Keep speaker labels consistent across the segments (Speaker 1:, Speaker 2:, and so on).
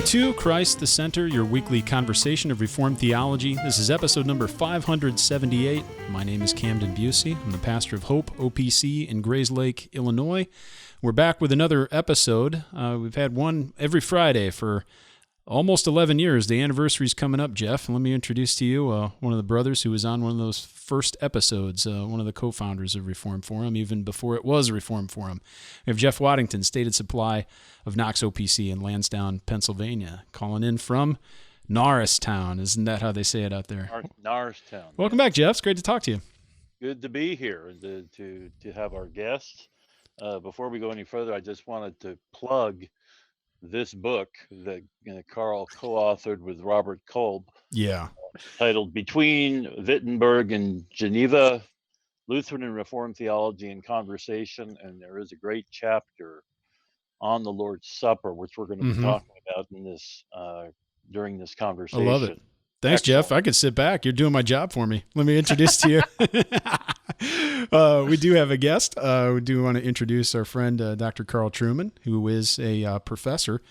Speaker 1: to Christ the Center, your weekly conversation of Reformed theology. This is episode number 578. My name is Camden Busey. I'm the pastor of Hope OPC in Grayslake, Illinois. We're back with another episode. We've had one every Friday for almost 11 years. The anniversary's coming up, Jeff. Let me introduce to you one of the brothers who was on one of those first episodes, one of the co-founders of Reform Forum, even before it was Reform Forum. We have Jeff Waddington, Stated Supply of Knox OPC in Lansdowne, Pennsylvania, calling in from Norristown. Isn't that how they say it out there?
Speaker 2: Norristown.
Speaker 1: Welcome back, Jeff. It's great to talk to you.
Speaker 2: Good to be here and to have our guests. Before we go any further, I just wanted to plug this book that Karl co-authored with Robert Kolb.
Speaker 1: Yeah.
Speaker 2: Titled Between Wittenberg and Geneva, Lutheran and Reformed Theology and Conversation. And there is a great chapter on the Lord's Supper, which we're going to be talking about in this during this conversation.
Speaker 1: I love it. Thanks, Excellent. Jeff. I could sit back. You're doing my job for me. Let me introduce to you. We do have a guest. We do want to introduce our friend, Dr. Karl Truman, who is a professor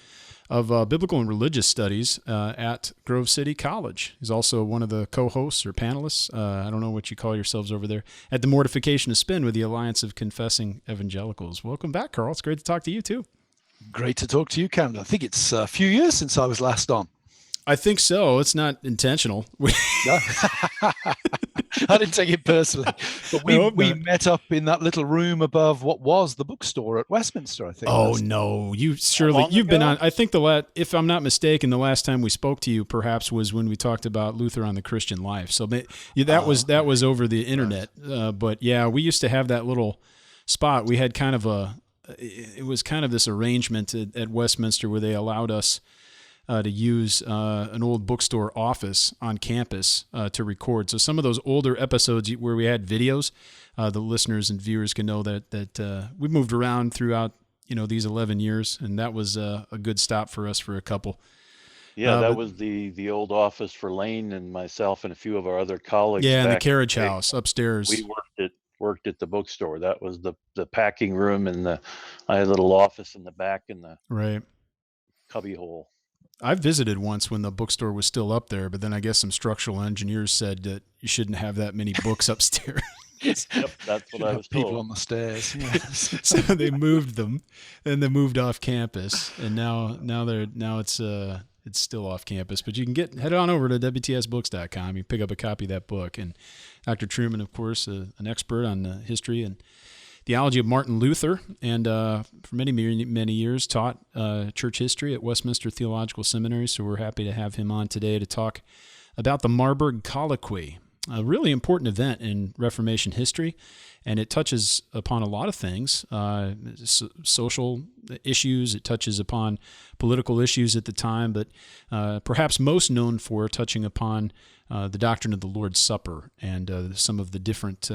Speaker 1: of Biblical and Religious Studies at Grove City College. He's also one of the co-hosts or panelists, I don't know what you call yourselves over there, at the Mortification of Spin with the Alliance of Confessing Evangelicals. Welcome back, Karl. It's great to talk to you, too.
Speaker 3: Great to talk to you, Camden. I think it's a few years since I was last on.
Speaker 1: I think so. It's not intentional.
Speaker 3: No. I didn't take it personally. But we met up in that little room above what was the bookstore at Westminster, I think.
Speaker 1: Oh, no. You've been on. I think if I'm not mistaken, the last time we spoke to you perhaps was when we talked about Luther on the Christian Life. So that was over the internet. But yeah, we used to have that little spot. We had it was kind of this arrangement at Westminster where they allowed us to use an old bookstore office on campus to record. So some of those older episodes where we had videos, the listeners and viewers can know that we moved around throughout these 11 years, and that was a good stop for us for a couple.
Speaker 2: Yeah, that was the old office for Lane and myself and a few of our other colleagues.
Speaker 1: Yeah, in the carriage house upstairs.
Speaker 2: We worked at the bookstore. That was the packing room, and I had a little office in the back in the cubby hole.
Speaker 1: I visited once when the bookstore was still up there, but then I guess some structural engineers said that you shouldn't have that many books upstairs.
Speaker 2: Yep, that's what I was told.
Speaker 3: People on the stairs. Yes.
Speaker 1: So they moved them, and they moved off campus, and now it's still off campus. But you can head on over to WTSbooks.com. You pick up a copy of that book, and Dr. Trueman, of course, an expert on history and theology of Martin Luther, and for many, many years taught church history at Westminster Theological Seminary, so we're happy to have him on today to talk about the Marburg Colloquy, a really important event in Reformation history, and it touches upon a lot of things, social issues, it touches upon political issues at the time, but perhaps most known for touching upon the doctrine of the Lord's Supper and some of the different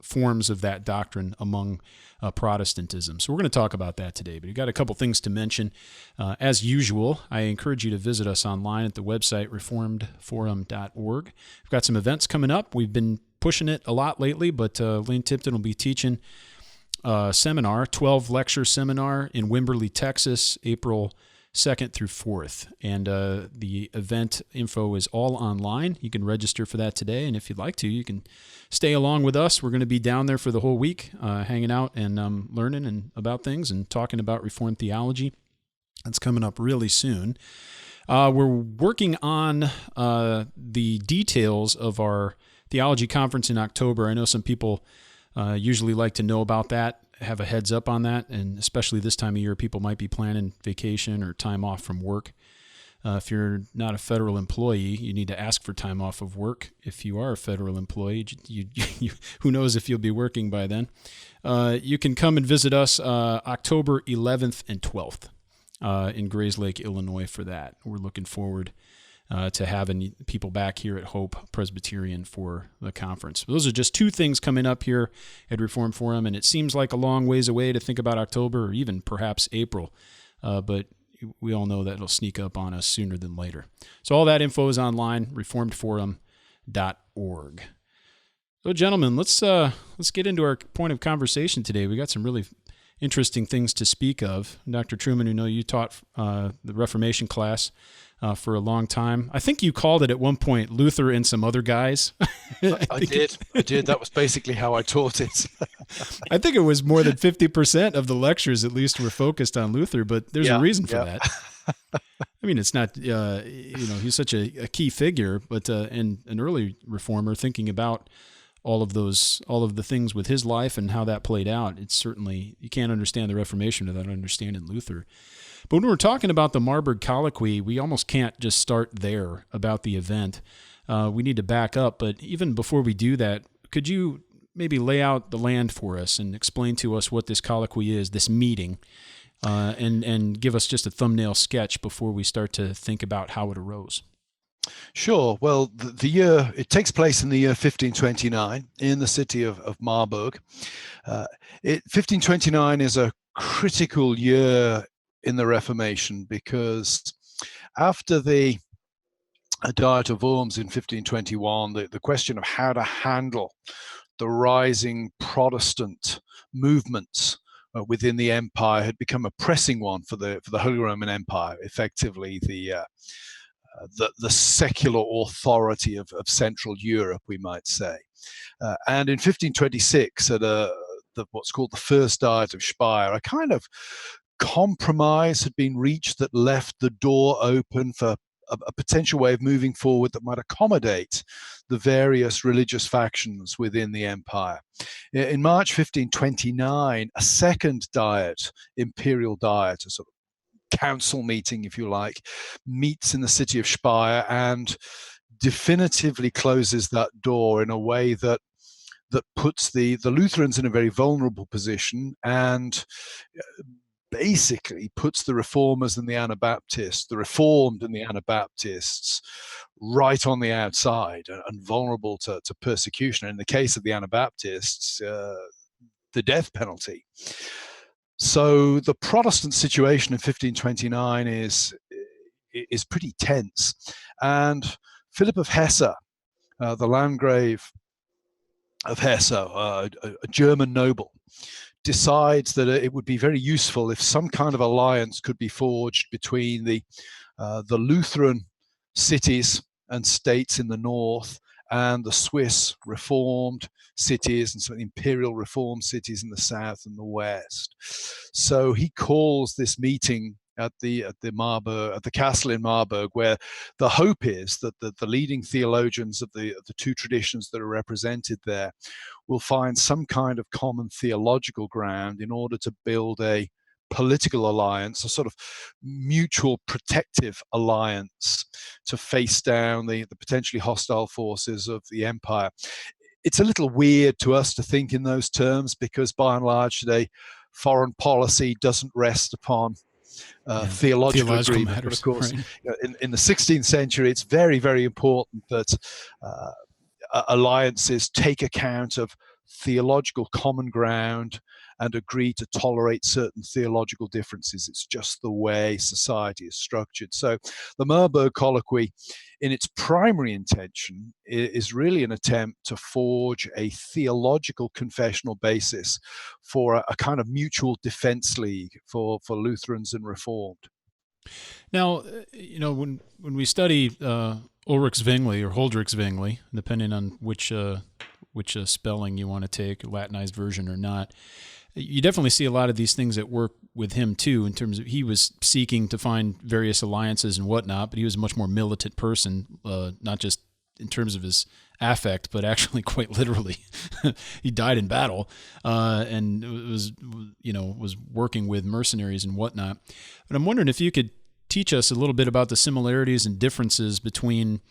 Speaker 1: forms of that doctrine among Protestantism. So we're going to talk about that today, but we've got a couple things to mention. As usual, I encourage you to visit us online at the website reformedforum.org. We've got some events coming up. We've been pushing it a lot lately, but Lane Tipton will be teaching a seminar, 12-lecture seminar in Wimberley, Texas, April 2nd through 4th. And the event info is all online. You can register for that today, and if you'd like to, you can stay along with us. We're going to be down there for the whole week, hanging out and learning about things and talking about Reformed theology. That's coming up really soon. We're working on the details of our theology conference in October. I know some people usually like to know about that, have a heads up on that, and especially this time of year, people might be planning vacation or time off from work. If you're not a federal employee, you need to ask for time off of work. If you are a federal employee, who knows if you'll be working by then. You can come and visit us October 11th and 12th in Grayslake, Illinois for that. We're looking forward to having people back here at Hope Presbyterian for the conference. Those are just two things coming up here at Reform Forum, and it seems like a long ways away to think about October or even perhaps April, but we all know that it'll sneak up on us sooner than later. So all that info is online, reformedforum.org. So, gentlemen, let's get into our point of conversation today. We got some really interesting things to speak of. Dr. Trueman, who know you taught the Reformation class for a long time. I think you called it at one point Luther and some other guys.
Speaker 3: I did. That was basically how I taught it.
Speaker 1: I think it was more than 50% of the lectures, at least, were focused on Luther, but there's a reason for that. I mean, it's not, he's such a key figure, but and an early reformer thinking about all of the things with his life and how that played out. It's certainly, you can't understand the Reformation without understanding Luther. But when we're talking about the Marburg Colloquy, we almost can't just start there about the event. We need to back up. But even before we do that, could you maybe lay out the land for us and explain to us what this colloquy is, this meeting, and give us just a thumbnail sketch before we start to think about how it arose?
Speaker 3: Sure. Well, the year, it takes place in the year 1529 in the city of Marburg. 1529 is a critical year in the Reformation because after the Diet of Worms in 1521, the question of how to handle the rising Protestant movements within the empire had become a pressing one for the Holy Roman Empire, effectively the secular authority of Central Europe, we might say. And in 1526, at what's called the First Diet of Speyer, a kind of compromise had been reached that left the door open for a potential way of moving forward that might accommodate the various religious factions within the empire. In March 1529, a second diet, imperial diet, a sort of council meeting, if you like, meets in the city of Speyer and definitively closes that door in a way that puts the Lutherans in a very vulnerable position and basically puts the reformers and the Anabaptists, the reformed and the Anabaptists, right on the outside and vulnerable to persecution. In the case of the Anabaptists, the death penalty. So the Protestant situation in 1529 is pretty tense. And Philip of Hesse, the Landgrave of Hesse, a German noble, decides that it would be very useful if some kind of alliance could be forged between the Lutheran cities and states in the north and the Swiss Reformed cities and some imperial Reformed cities in the south and the west. So he calls this meeting at the castle in Marburg, where the hope is that the leading theologians of the two traditions that are represented there will find some kind of common theological ground in order to build a political alliance, a sort of mutual protective alliance to face down the potentially hostile forces of the empire. It's a little weird to us to think in those terms because by and large today, foreign policy doesn't rest upon theological agreement.
Speaker 1: Matters,
Speaker 3: but of course,
Speaker 1: right.
Speaker 3: in the 16th century, it's very, very important that alliances take account of theological common ground and agree to tolerate certain theological differences. It's just the way society is structured. So the Marburg Colloquy, in its primary intention, is really an attempt to forge a theological confessional basis for a kind of mutual defense league for Lutherans and Reformed.
Speaker 1: Now, when we study Ulrich Zwingli or Huldrych Zwingli, depending on which spelling you want to take, Latinized version or not, you definitely see a lot of these things at work with him too, in terms of he was seeking to find various alliances and whatnot, but he was a much more militant person, not just in terms of his affect, but actually quite literally. He died in battle and was working with mercenaries and whatnot. But I'm wondering if you could teach us a little bit about the similarities and differences between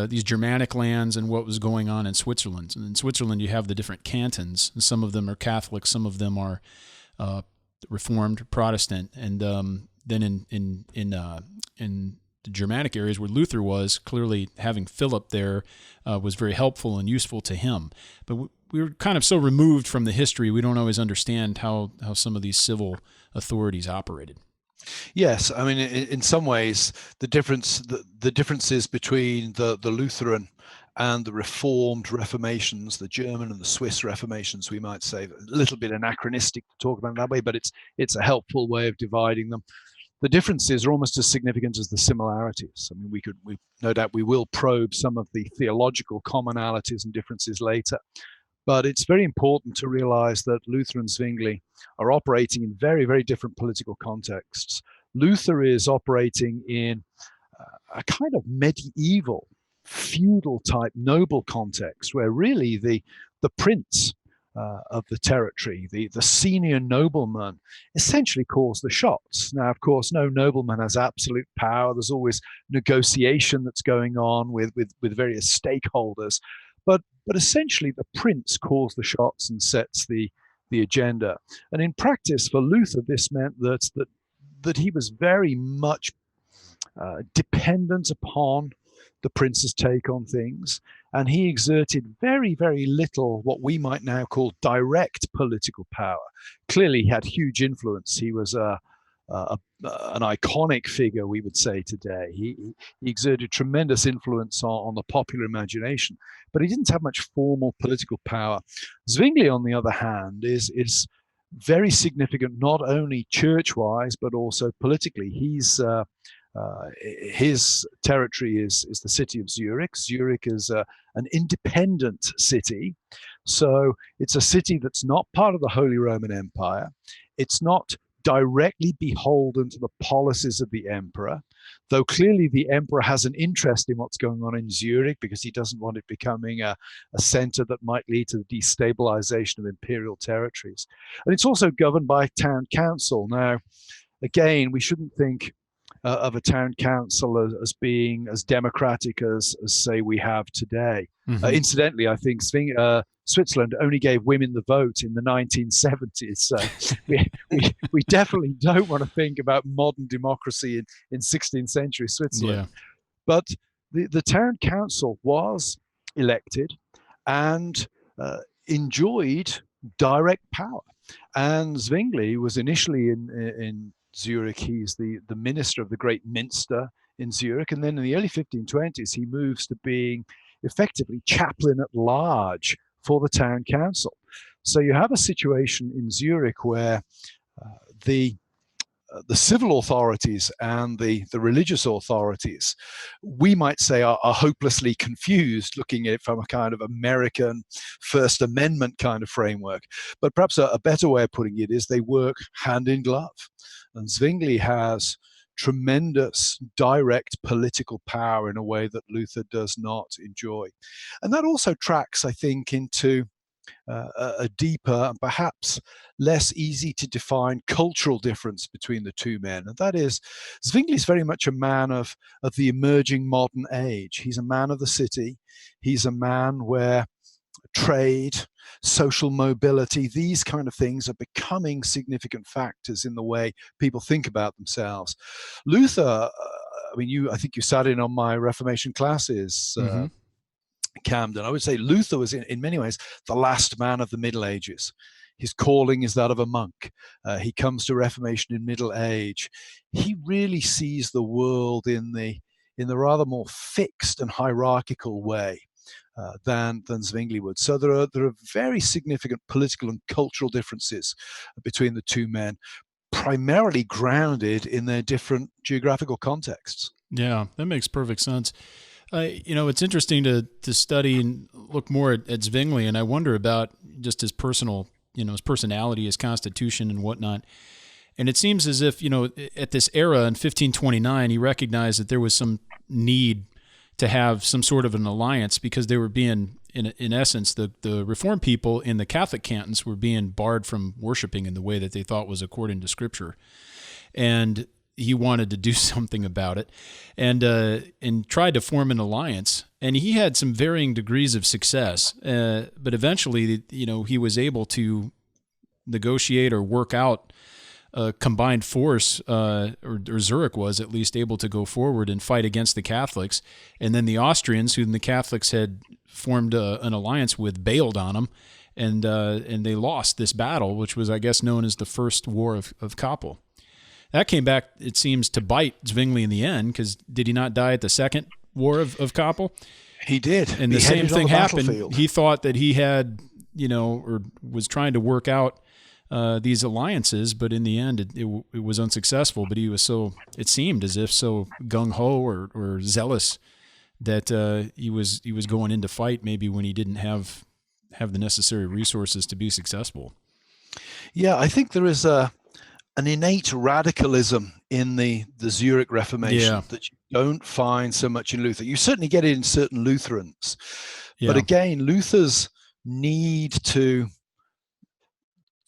Speaker 1: these Germanic lands and what was going on in Switzerland. And in Switzerland, you have the different cantons, and some of them are Catholic, some of them are Reformed, Protestant, and then in the Germanic areas where Luther was, clearly having Philip there was very helpful and useful to him. But we were kind of so removed from the history, we don't always understand how some of these civil authorities operated.
Speaker 3: Yes, I mean, in some ways, the differences between the Lutheran and the Reformed Reformations, the German and the Swiss Reformations, we might say. A little bit anachronistic to talk about it that way, but it's a helpful way of dividing them. The differences are almost as significant as the similarities. I mean, we no doubt we will probe some of the theological commonalities and differences later. But it's very important to realize that Luther and Zwingli are operating in very, very different political contexts. Luther is operating in a kind of medieval, feudal type noble context where really the prince of the territory, the senior nobleman, essentially calls the shots. Now, of course, no nobleman has absolute power. There's always negotiation that's going on with various stakeholders. But essentially, the prince calls the shots and sets the agenda. And in practice, for Luther, this meant that he was very much dependent upon the prince's take on things, and he exerted very, very little what we might now call direct political power. Clearly, he had huge influence. He was an iconic figure, we would say today. He exerted tremendous influence on the popular imagination, but he didn't have much formal political power. Zwingli, on the other hand, is very significant, not only church-wise, but also politically. His territory is the city of Zurich. Zurich is an independent city. So it's a city that's not part of the Holy Roman Empire. It's not directly beholden to the policies of the emperor, though clearly the emperor has an interest in what's going on in Zurich because he doesn't want it becoming a center that might lead to the destabilization of imperial territories. And it's also governed by town council. Now, again, we shouldn't think of a town council as being as democratic as say we have today. Mm-hmm. Incidentally, I think Switzerland only gave women the vote in the 1970s. So we definitely don't want to think about modern democracy in 16th century Switzerland. Yeah. But the town council was elected and enjoyed direct power. And Zwingli was initially in Zurich. He's the minister of the great minster in Zurich. And then in the early 1520s, he moves to being effectively chaplain at large for the town council. So you have a situation in Zurich where the civil authorities and the religious authorities, we might say, are hopelessly confused, looking at it from a kind of American First Amendment kind of framework. But perhaps a better way of putting it is they work hand in glove. And Zwingli has tremendous direct political power in a way that Luther does not enjoy. And that also tracks, I think, into a deeper and perhaps less easy to define cultural difference between the two men. And that is, Zwingli is very much a man of the emerging modern age. He's a man of the city. He's a man where trade, social mobility, these kind of things are becoming significant factors in the way people think about themselves. Luther, I think you sat in on my Reformation classes, Camden. I would say Luther was in many ways the last man of the Middle Ages. His calling is that of a monk. He comes to Reformation in middle age. He really sees the world in the rather more fixed and hierarchical way than Zwingli would. So there are very significant political and cultural differences between the two men, primarily grounded in their different geographical contexts.
Speaker 1: Yeah, that makes perfect sense. It's interesting to study and look more at Zwingli, and I wonder about just his personal, his personality, his constitution, and whatnot. And it seems as if, at this era in 1529, he recognized that there was some need to have some sort of an alliance because they were being, in essence, the Reformed people in the Catholic cantons were being barred from worshiping in the way that they thought was according to Scripture. And he wanted to do something about it and tried to form an alliance. And he had some varying degrees of success, but eventually, he was able to negotiate or work out a combined force, or Zurich was at least able to go forward and fight against the Catholics. And then the Austrians, whom the Catholics had formed an alliance with, bailed on them, and they lost this battle, which was, I guess, known as the First War of Kappel. That came back, it seems, to bite Zwingli in the end, because did he not die at the Second War of Kappel?
Speaker 3: He did.
Speaker 1: And the same thing happened. He thought that he had, or was trying to work out these alliances, but in the end, it was unsuccessful. But he was it seemed as if so gung-ho or zealous that he was going into fight maybe when he didn't have the necessary resources to be successful.
Speaker 3: Yeah, I think there is an innate radicalism in the Zurich Reformation that you don't find so much in Luther. You certainly get it in certain Lutherans. But again, Luther's need to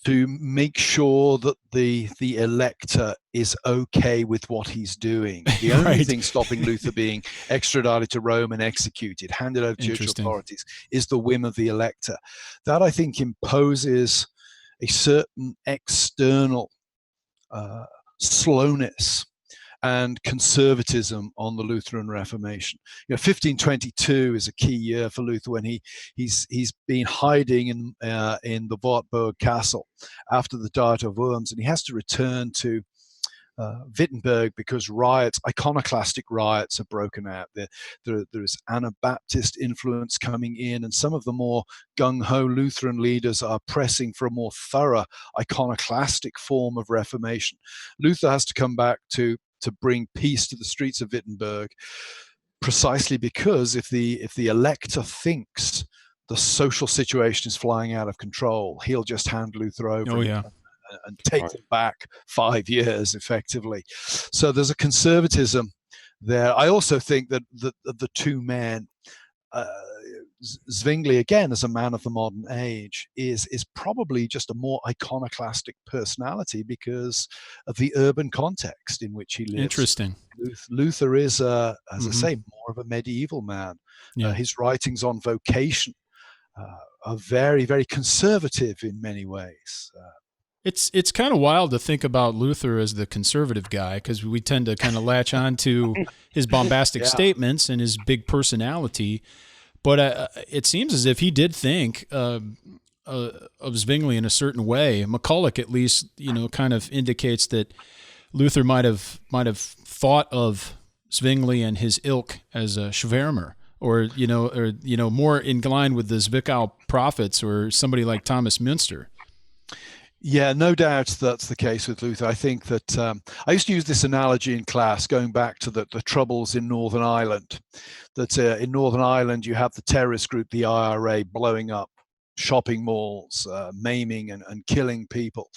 Speaker 3: make sure that the elector is okay with what he's doing. The only thing stopping Luther being extradited to Rome and executed, handed over to church authorities, is the whim of the elector. That, I think, imposes a certain external slowness and conservatism on the Lutheran Reformation. 1522 is a key year for Luther, when he's been hiding in the Wartburg Castle after the Diet of Worms, and he has to return to Wittenberg because iconoclastic riots have broken out. There's Anabaptist influence coming in, and some of the more gung-ho Lutheran leaders are pressing for a more thorough iconoclastic form of Reformation. Luther has to come back to bring peace to the streets of Wittenberg, precisely because if the elector thinks the social situation is flying out of control, he'll just hand Luther over and take them back 5 years effectively. So there's a conservatism there. I also think that the two men, Zwingli, again, as a man of the modern age, is probably just a more iconoclastic personality because of the urban context in which he lives.
Speaker 1: Interesting.
Speaker 3: Luther is, as I say, more of a medieval man. His writings on vocation are very, very conservative in many ways.
Speaker 1: It's kind of wild to think about Luther as the conservative guy, because we tend to kind of latch on to his bombastic statements and his big personality. But it seems as if he did think of Zwingli in a certain way. McCulloch, at least, kind of indicates that Luther might have thought of Zwingli and his ilk as a Schwärmer, or more in line with the Zwickau prophets or somebody like Thomas Münster.
Speaker 3: Yeah, no doubt that's the case with Luther. I think that I used to use this analogy in class, going back to the troubles in Northern Ireland. That in Northern Ireland, you have the terrorist group, the IRA, blowing up shopping malls, maiming and killing people.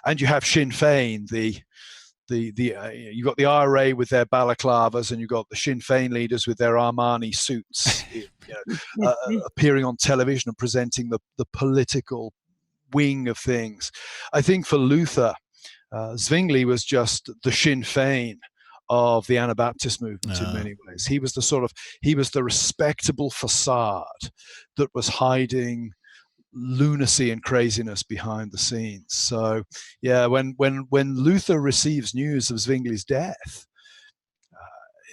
Speaker 3: And you have Sinn Féin, you've got the IRA with their balaclavas, and you've got the Sinn Féin leaders with their Armani suits, appearing on television and presenting the political wing of things. I think for Luther, Zwingli was just the Sinn Féin of the Anabaptist movement in many ways. He was the respectable facade that was hiding lunacy and craziness behind the scenes. So when Luther receives news of Zwingli's death,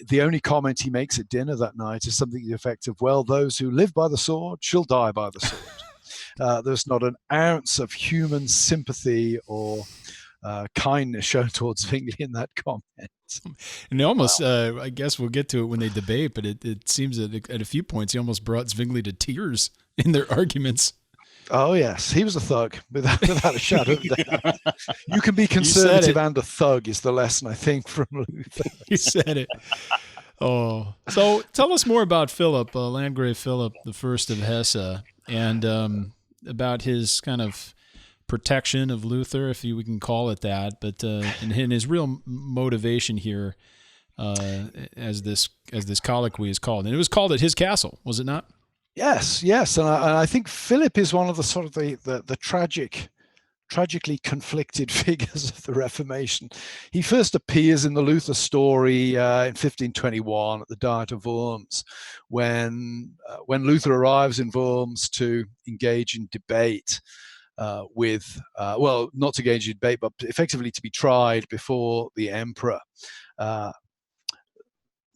Speaker 3: the only comment he makes at dinner that night is something to the effect of, well, those who live by the sword shall die by the sword. There's not an ounce of human sympathy or kindness shown towards Zwingli in that comment.
Speaker 1: And they almost, I guess we'll get to it when they debate, but it seems that at a few points he almost brought Zwingli to tears in their arguments.
Speaker 3: Oh, yes. He was a thug, without a shadow of doubt. You can be conservative and a thug is the lesson, I think, from Luther.
Speaker 1: You said it. Oh, so tell us more about Philip, Landgrave Philip I of Hesse, and about his kind of protection of Luther, if we can call it that, but and his real motivation here, as this colloquy is called, and it was called at his castle, was it not?
Speaker 3: Yes, and I think Philip is one of the sort of the tragically conflicted figures of the Reformation. He first appears in the Luther story in 1521 at the Diet of Worms, when Luther arrives in Worms to engage in debate not to engage in debate, but effectively to be tried before the emperor.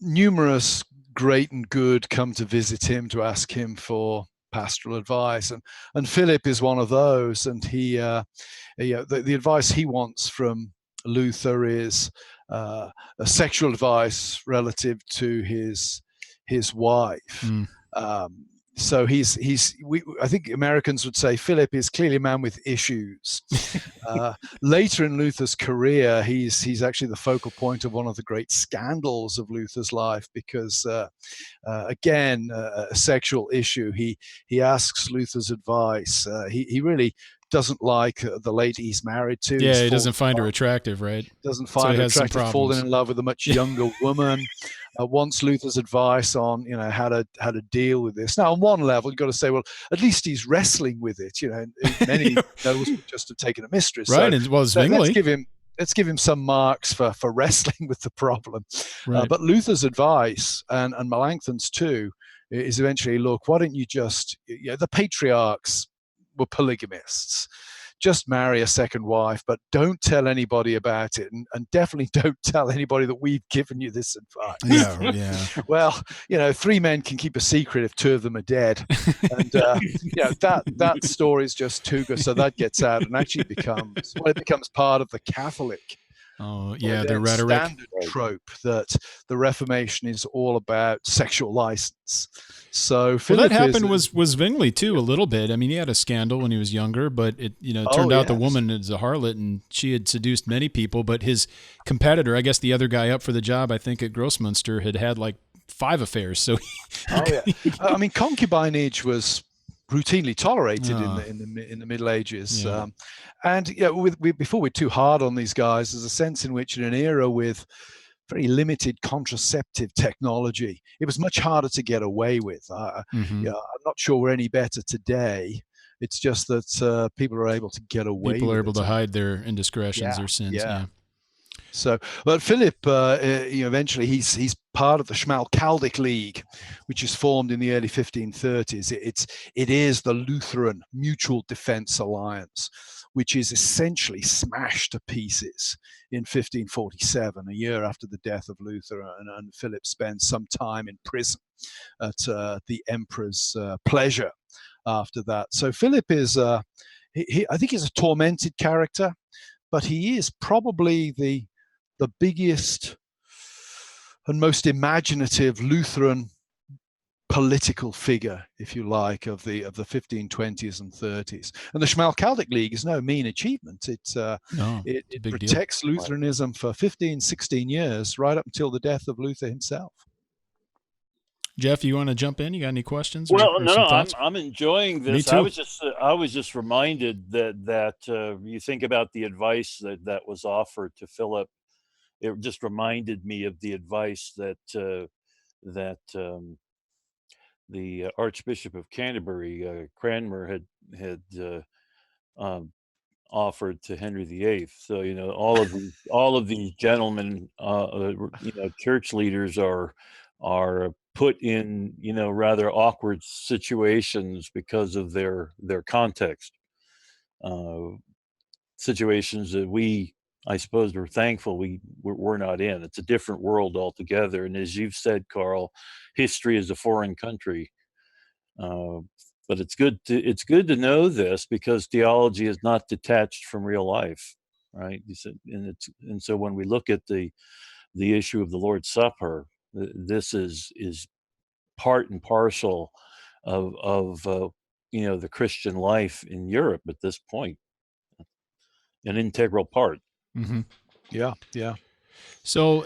Speaker 3: Numerous great and good come to visit him to ask him for pastoral advice, and Philip is one of those. And he, the advice he wants from Luther is a sexual advice relative to his his wife. So I think Americans would say Philip is clearly a man with issues. Later in Luther's career, he's actually the focal point of one of the great scandals of Luther's life, because again, a sexual issue. He asks Luther's advice. He really doesn't like the lady he's married to.
Speaker 1: Yeah, he doesn't find her attractive, right?
Speaker 3: Doesn't find her attractive, falling in love with a much younger woman. Wants Luther's advice on, how to deal with this. Now, on one level, you've got to say, well, at least he's wrestling with it. Many nobles would just have taken a mistress,
Speaker 1: right? So, well, Zwingli.
Speaker 3: Let's give him some marks for wrestling with the problem.
Speaker 1: Right.
Speaker 3: But Luther's advice, and Melanchthon's too, is eventually, look, why don't you just, the patriarchs were polygamists. Just marry a second wife, but don't tell anybody about it, and definitely don't tell anybody that we've given you this advice.
Speaker 1: Yeah.
Speaker 3: Well, 3 men can keep a secret if 2 of them are dead, and that story is just too good. So that gets out and actually becomes part of the Catholic.
Speaker 1: Oh yeah, the rhetoric
Speaker 3: standard trope that the Reformation is all about sexual license. So
Speaker 1: that happened was Zwingli too, a little bit. I mean, he had a scandal when he was younger, but it turned out the woman is a harlot and she had seduced many people. But his competitor, I guess the other guy up for the job, I think at Grossmünster, had like 5 affairs. So
Speaker 3: I mean, concubinage was routinely tolerated in the Middle Ages.
Speaker 1: Yeah.
Speaker 3: Before we're too hard on these guys, there's a sense in which in an era with very limited contraceptive technology, it was much harder to get away with. I'm not sure we're any better today. It's just that people are able to get away.
Speaker 1: People
Speaker 3: are
Speaker 1: able to hide their indiscretions, their sins. Yeah.
Speaker 3: So, but Philip, eventually he's part of the Small Catechism League, which is formed in the early 1530s. It is the Lutheran Mutual Defense Alliance, which is essentially smashed to pieces in 1547, a year after the death of Luther, and Philip spends some time in prison at the emperor's pleasure after that. So Philip is, I think he's a tormented character, but he is probably the biggest and most imaginative Lutheran political figure, if you like, of the 1520s and 30s. And the Small Catechism League is no mean achievement. It protects Lutheranism for 15, 16 years, right up until the death of Luther himself.
Speaker 1: Jeff, you want to jump in? You got any questions?
Speaker 2: Well, I'm enjoying this.
Speaker 1: Me too.
Speaker 2: I was just reminded that you think about the advice that was offered to Philip. It just reminded me of the advice that the Archbishop of Canterbury, Cranmer, had offered to Henry VIII. So all of these gentlemen, church leaders are put in rather awkward situations because of their context, situations that I suppose we're thankful we're not in. It's a different world altogether. And as you've said, Karl, history is a foreign country. But it's good to know this, because theology is not detached from real life, right? You said, and so when we look at the issue of the Lord's Supper, this is part and parcel of the Christian life in Europe at this point, an integral part.
Speaker 1: Mm-hmm.
Speaker 3: Yeah.
Speaker 1: So,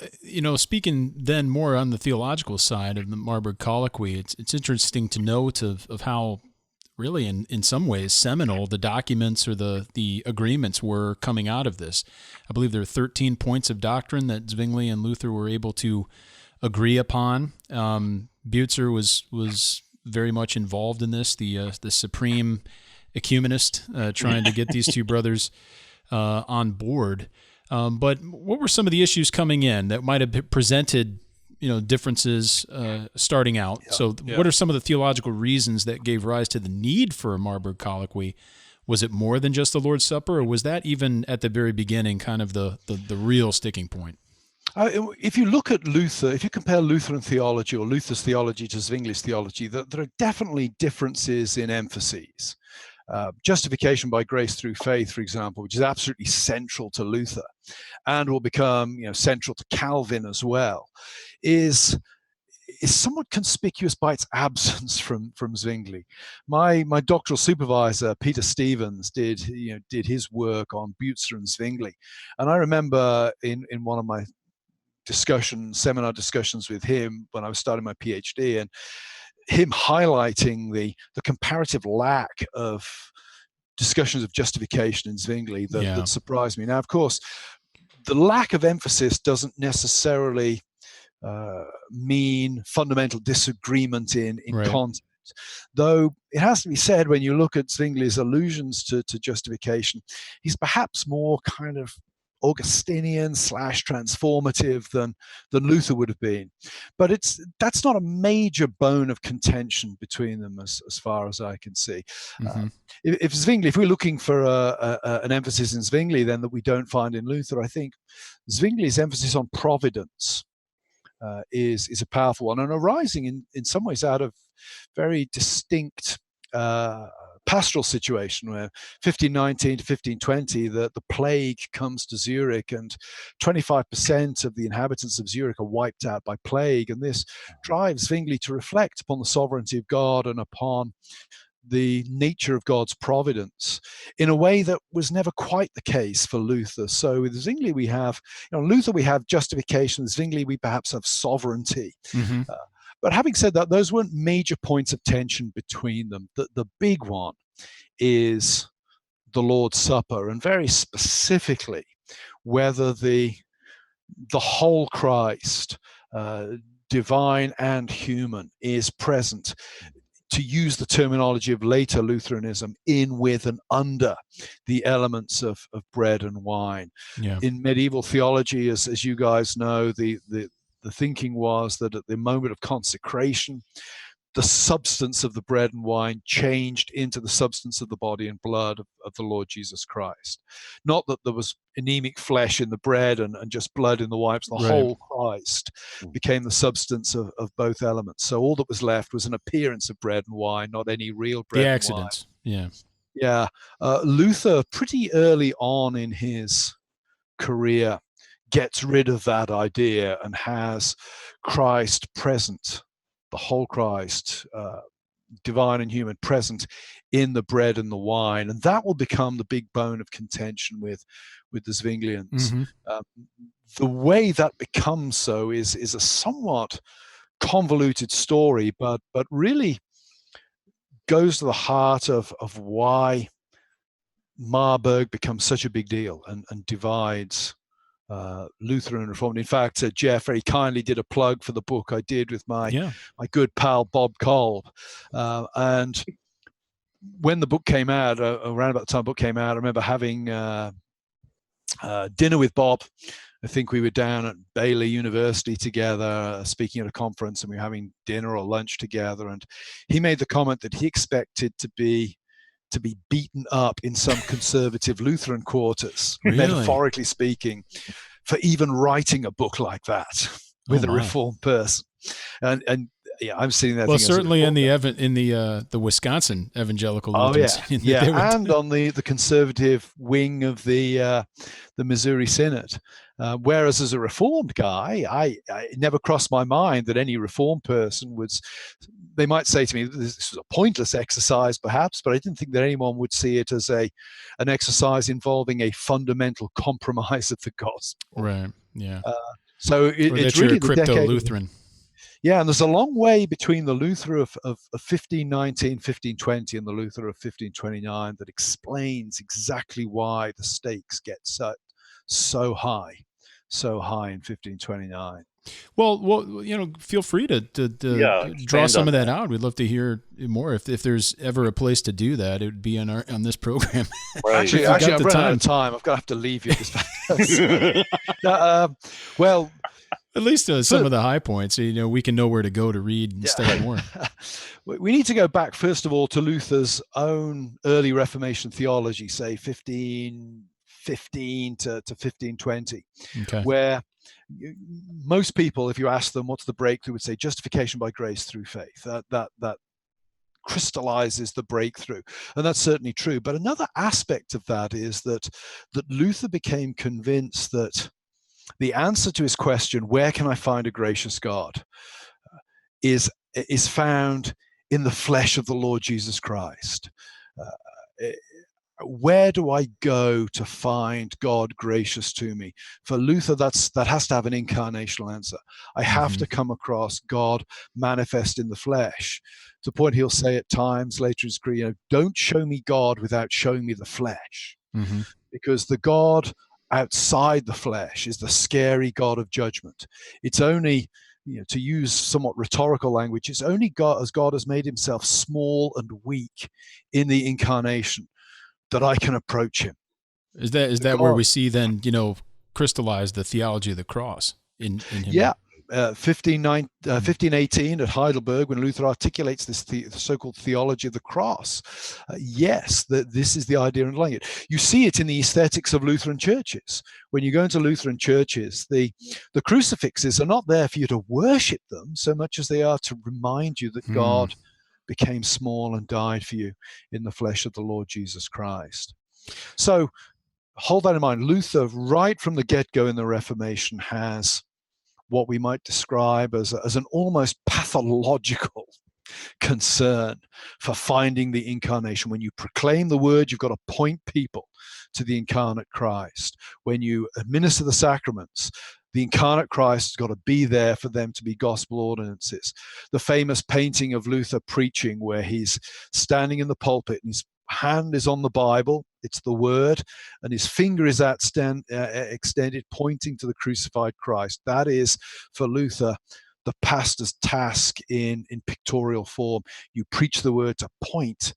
Speaker 1: speaking then more on the theological side of the Marburg Colloquy, it's interesting to note of how really in some ways seminal the documents or the agreements were coming out of this. I believe there are 13 points of doctrine that Zwingli and Luther were able to agree upon. Butzer was very much involved in this, the supreme ecumenist, trying to get these two brothers on board. But what were some of the issues coming in that might have presented, differences starting out? What are some of the theological reasons that gave rise to the need for a Marburg Colloquy? Was it more than just the Lord's Supper, or was that even at the very beginning kind of the real sticking point?
Speaker 3: If you look at Luther, if you compare Lutheran theology or Luther's theology to Zwingli's theology, there are definitely differences in emphases. Justification by grace through faith, for example, which is absolutely central to Luther and will become central to Calvin as well, is is somewhat conspicuous by its absence from Zwingli. My doctoral supervisor, Peter Stevens, did his work on Butzer and Zwingli, and I remember in one of my seminar discussions with him when I was starting my PhD, and him highlighting the comparative lack of discussions of justification in Zwingli that surprised me. Now, of course, the lack of emphasis doesn't necessarily mean fundamental disagreement in content. Though it has to be said, when you look at Zwingli's allusions to justification, he's perhaps more kind of Augustinian / transformative than Luther would have been. But that's not a major bone of contention between them as far as I can see. Mm-hmm. If we're looking for an emphasis in Zwingli then that we don't find in Luther, I think Zwingli's emphasis on providence is a powerful one, and arising in some ways out of very distinct pastoral situation where 1519 to 1520 the plague comes to Zurich, and 25% of the inhabitants of Zurich are wiped out by plague, and this drives Zwingli to reflect upon the sovereignty of God and upon the nature of God's providence in a way that was never quite the case for Luther. So with Zwingli we have, Luther we have justification, Zwingli we perhaps have sovereignty. Mm-hmm. But having said that, those weren't major points of tension between them. The big one is the Lord's Supper, and very specifically whether the whole Christ, divine and human, is present, to use the terminology of later Lutheranism, in, with, and under the elements of bread and wine. Yeah. In medieval theology, as you guys know, the thinking was that at the moment of consecration, the substance of the bread and wine changed into the substance of the body and blood of the Lord Jesus Christ. Not that there was anemic flesh in the bread and just blood in the wine. The whole Christ became the substance of both elements. So all that was left was an appearance of bread and wine, not any real bread and wine.
Speaker 1: The accidents,
Speaker 3: Yeah. Luther, pretty early on in his career, gets rid of that idea and has Christ present, the whole Christ, divine and human, present in the bread and the wine, and that will become the big bone of contention with the Zwinglians. Mm-hmm. The way that becomes so is a somewhat convoluted story, but really goes to the heart of why Marburg becomes such a big deal and divides Lutheran and Reformed. In fact, Jeff very kindly did a plug for the book I did with my good pal Bob Kolb, and when the book came out, around about the time the book came out, I remember having dinner with Bob. I think we were down at Baylor University together, speaking at a conference, and we were having dinner or lunch together, and he made the comment that he expected to be beaten up in some conservative Lutheran quarters, metaphorically speaking, for even writing a book like that with a Reformed person. And yeah, I'm seeing that.
Speaker 1: Well, certainly in the Wisconsin evangelical Lutherans.
Speaker 3: And on the conservative wing of the Missouri Synod. Whereas as a Reformed guy, it never crossed my mind that any Reformed person would. They might say to me, this was a pointless exercise, perhaps, but I didn't think that anyone would see it as an exercise involving a fundamental compromise of the gospel.
Speaker 1: Right. Yeah.
Speaker 3: So it's really the
Speaker 1: crypto Lutheran.
Speaker 3: Yeah, and there's a long way between the Luther of 1519, 1520 and the Luther of 1529 that explains exactly why the stakes get so high in 1529.
Speaker 1: Well, feel free to draw some of that out. We'd love to hear more. If there's ever a place to do that, it would be on this program.
Speaker 3: Right. Actually, I've run out of time. I'm going to have to leave you. Well,
Speaker 1: at least some of the high points, we can know where to go to read and study more.
Speaker 3: We need to go back, first of all, to Luther's own early Reformation theology, say 1515 to 1520, where most people, if you ask them what's the breakthrough, would say justification by grace through faith. That crystallizes the breakthrough, and that's certainly true. But another aspect of that is that Luther became convinced that the answer to his question, where can I find a gracious God, is found in the flesh of the Lord Jesus Christ. Where do I go to find God gracious to me? For Luther, that has to have an incarnational answer. I have to come across God manifest in the flesh. To the point he'll say at times later in his career, don't show me God without showing me the flesh. Because the God outside the flesh is the scary God of judgment. It's only, to use somewhat rhetorical language, it's only God, as God has made himself small and weak in the incarnation, that I can approach him.
Speaker 1: Is that where we see then, crystallize the theology of the cross in him?
Speaker 3: Yeah. 1518 at Heidelberg, when Luther articulates this the so-called theology of the cross, yes, this is the idea underlying it. You see it in the aesthetics of Lutheran churches. When you go into Lutheran churches, the crucifixes are not there for you to worship them so much as they are to remind you that God became small and died for you in the flesh of the Lord Jesus Christ. So hold that in mind. Luther, right from the get-go in the Reformation, has what we might describe as an almost pathological concern for finding the incarnation. When you proclaim the word, you've got to point people to the incarnate Christ. When you administer the sacraments, the incarnate Christ has got to be there for them to be gospel ordinances. The famous painting of Luther preaching, where he's standing in the pulpit and his hand is on the Bible, it's the word, and his finger is extended, pointing to the crucified Christ. That is, for Luther, the pastor's task in pictorial form. You preach the word to point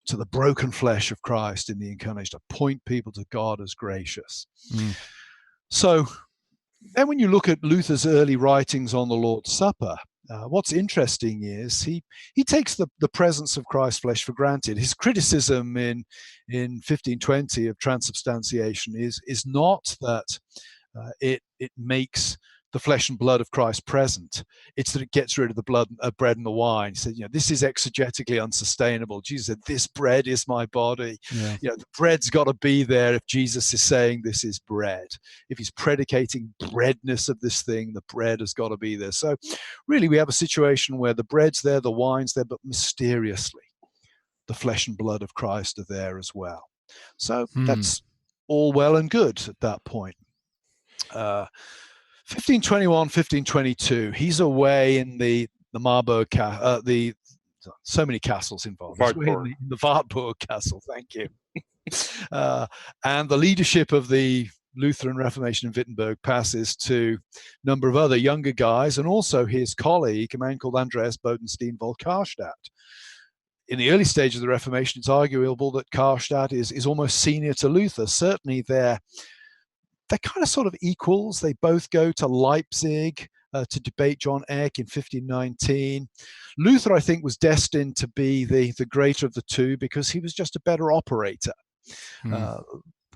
Speaker 3: to the broken flesh of Christ in the incarnation, to point people to God as gracious. So then when you look at Luther's early writings on the Lord's Supper, what's interesting is he takes the presence of Christ's flesh for granted. His criticism in 1520 of transubstantiation is not that it makes the flesh and blood of Christ present. It's that it gets rid of the bread and the wine. He said, this is exegetically unsustainable. Jesus said, this bread is my body.
Speaker 1: Yeah.
Speaker 3: The bread's got to be there if Jesus is saying this is bread. If he's predicating breadness of this thing, the bread has got to be there. So really we have a situation where the bread's there, the wine's there, but mysteriously the flesh and blood of Christ are there as well. So that's all well and good at that point. 1521, 1522, he's away in the Marburg, so many castles involved.
Speaker 2: Wartburg.
Speaker 3: In the Wartburg castle, thank you. And the leadership of the Lutheran Reformation in Wittenberg passes to a number of other younger guys, and also his colleague, a man called Andreas Bodenstein von Karlstadt. In the early stage of the Reformation, it's arguable that Karlstadt is almost senior to Luther. Certainly they're kind of sort of equals. They both go to Leipzig to debate John Eck in 1519. Luther, I think, was destined to be the greater of the two because he was just a better operator.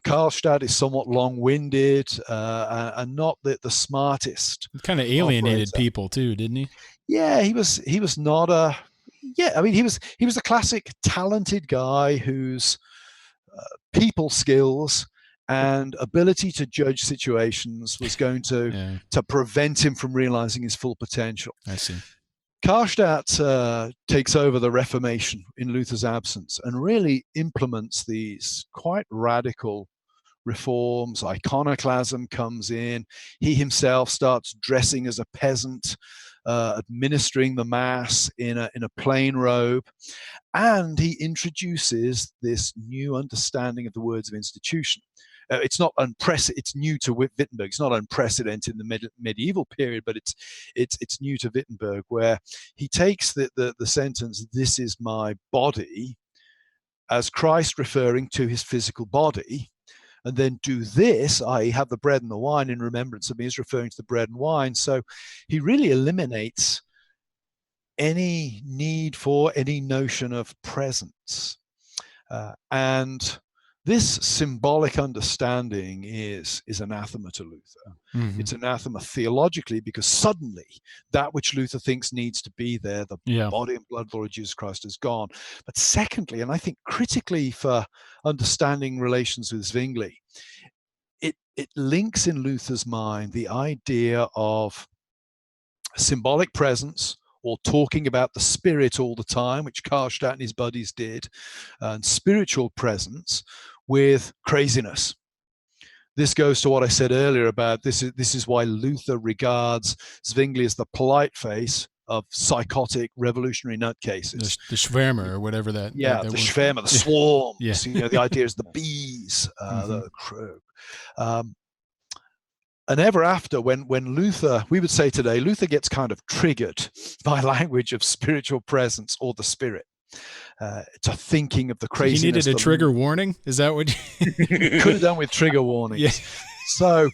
Speaker 3: Karlstadt is somewhat long-winded and not the smartest.
Speaker 1: Kind of alienated people too, didn't he?
Speaker 3: Yeah, he was not a. Yeah, I mean, he was the classic talented guy whose people skills and ability to judge situations was going to prevent him from realizing his full potential.
Speaker 1: I see.
Speaker 3: Karlstadt takes over the Reformation in Luther's absence and really implements these quite radical reforms. Iconoclasm comes in. He himself starts dressing as a peasant, administering the Mass in a plain robe. And he introduces this new understanding of the words of institution. It's not unprecedented. It's new to Wittenberg. It's not unprecedented in the medieval period, but it's new to Wittenberg, where he takes the sentence, "This is my body," as Christ referring to his physical body, and then do this, i.e. have the bread and the wine in remembrance of me, is referring to the bread and wine. So he really eliminates any need for any notion of presence, and this symbolic understanding is anathema to Luther. It's anathema theologically because suddenly that which Luther thinks needs to be there, the body and blood of the Lord Jesus Christ, is gone. But secondly, and I think critically for understanding relations with Zwingli, it links in Luther's mind the idea of symbolic presence or talking about the Spirit all the time, which Karlstadt and his buddies did, and spiritual presence with craziness. This goes to what I said earlier about this is why Luther regards Zwingli as the polite face of psychotic revolutionary nutcases.
Speaker 1: The Schwärmer or whatever that.
Speaker 3: Yeah,
Speaker 1: that
Speaker 3: the
Speaker 1: word.
Speaker 3: Schwärmer, the swarms.
Speaker 1: Yeah.
Speaker 3: You know, the idea is the bees, the crow. And ever after, when Luther, we would say today, Luther gets kind of triggered by language of spiritual presence or the Spirit. To thinking of the craziness.
Speaker 1: He needed a trigger warning? Is that what
Speaker 3: you could have done with trigger warnings?
Speaker 1: Yeah.
Speaker 3: So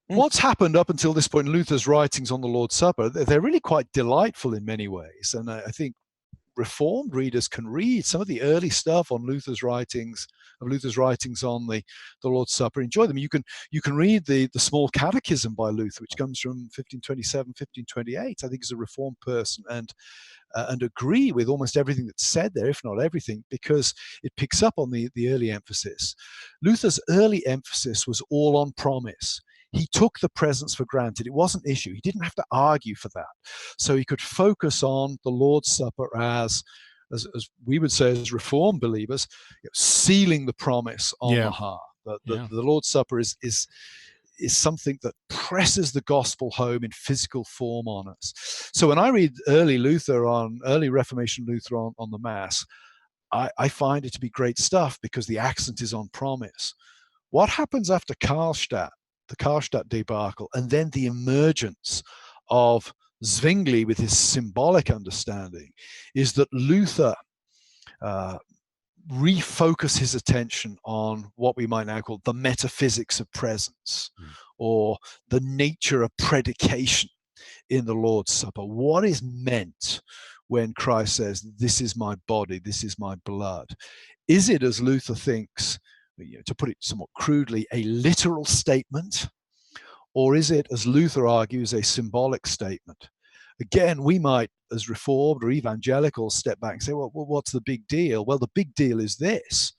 Speaker 3: what's happened up until this point in Luther's writings on the Lord's Supper, they're really quite delightful in many ways. And I think Reformed readers can read some of the early stuff on Luther's writings on the Lord's Supper, enjoy them. You can read the Small Catechism by Luther, which comes from 1527, 1528. I think as a Reformed person, and agree with almost everything that's said there, if not everything, because it picks up on the early emphasis. Luther's early emphasis was all on promise. He took the presence for granted. It wasn't an issue. He didn't have to argue for that. So he could focus on the Lord's Supper as we would say as Reformed believers, sealing the promise on the heart. The Lord's Supper is something that presses the gospel home in physical form on us. So when I read early Reformation Luther on the Mass, I find it to be great stuff because the accent is on promise. What happens after Karlstadt, the Karlstadt debacle, and then the emergence of Zwingli with his symbolic understanding is that Luther refocus his attention on what we might now call the metaphysics of presence, or the nature of predication in the Lord's Supper. What is meant when Christ says, "This is my body, this is my blood"? Is it, as Luther thinks, to put it somewhat crudely, a literal statement? Or is it, as Luther argues, a symbolic statement? Again, we might, as Reformed or Evangelical, step back and say, well, what's the big deal? Well, the big deal is this.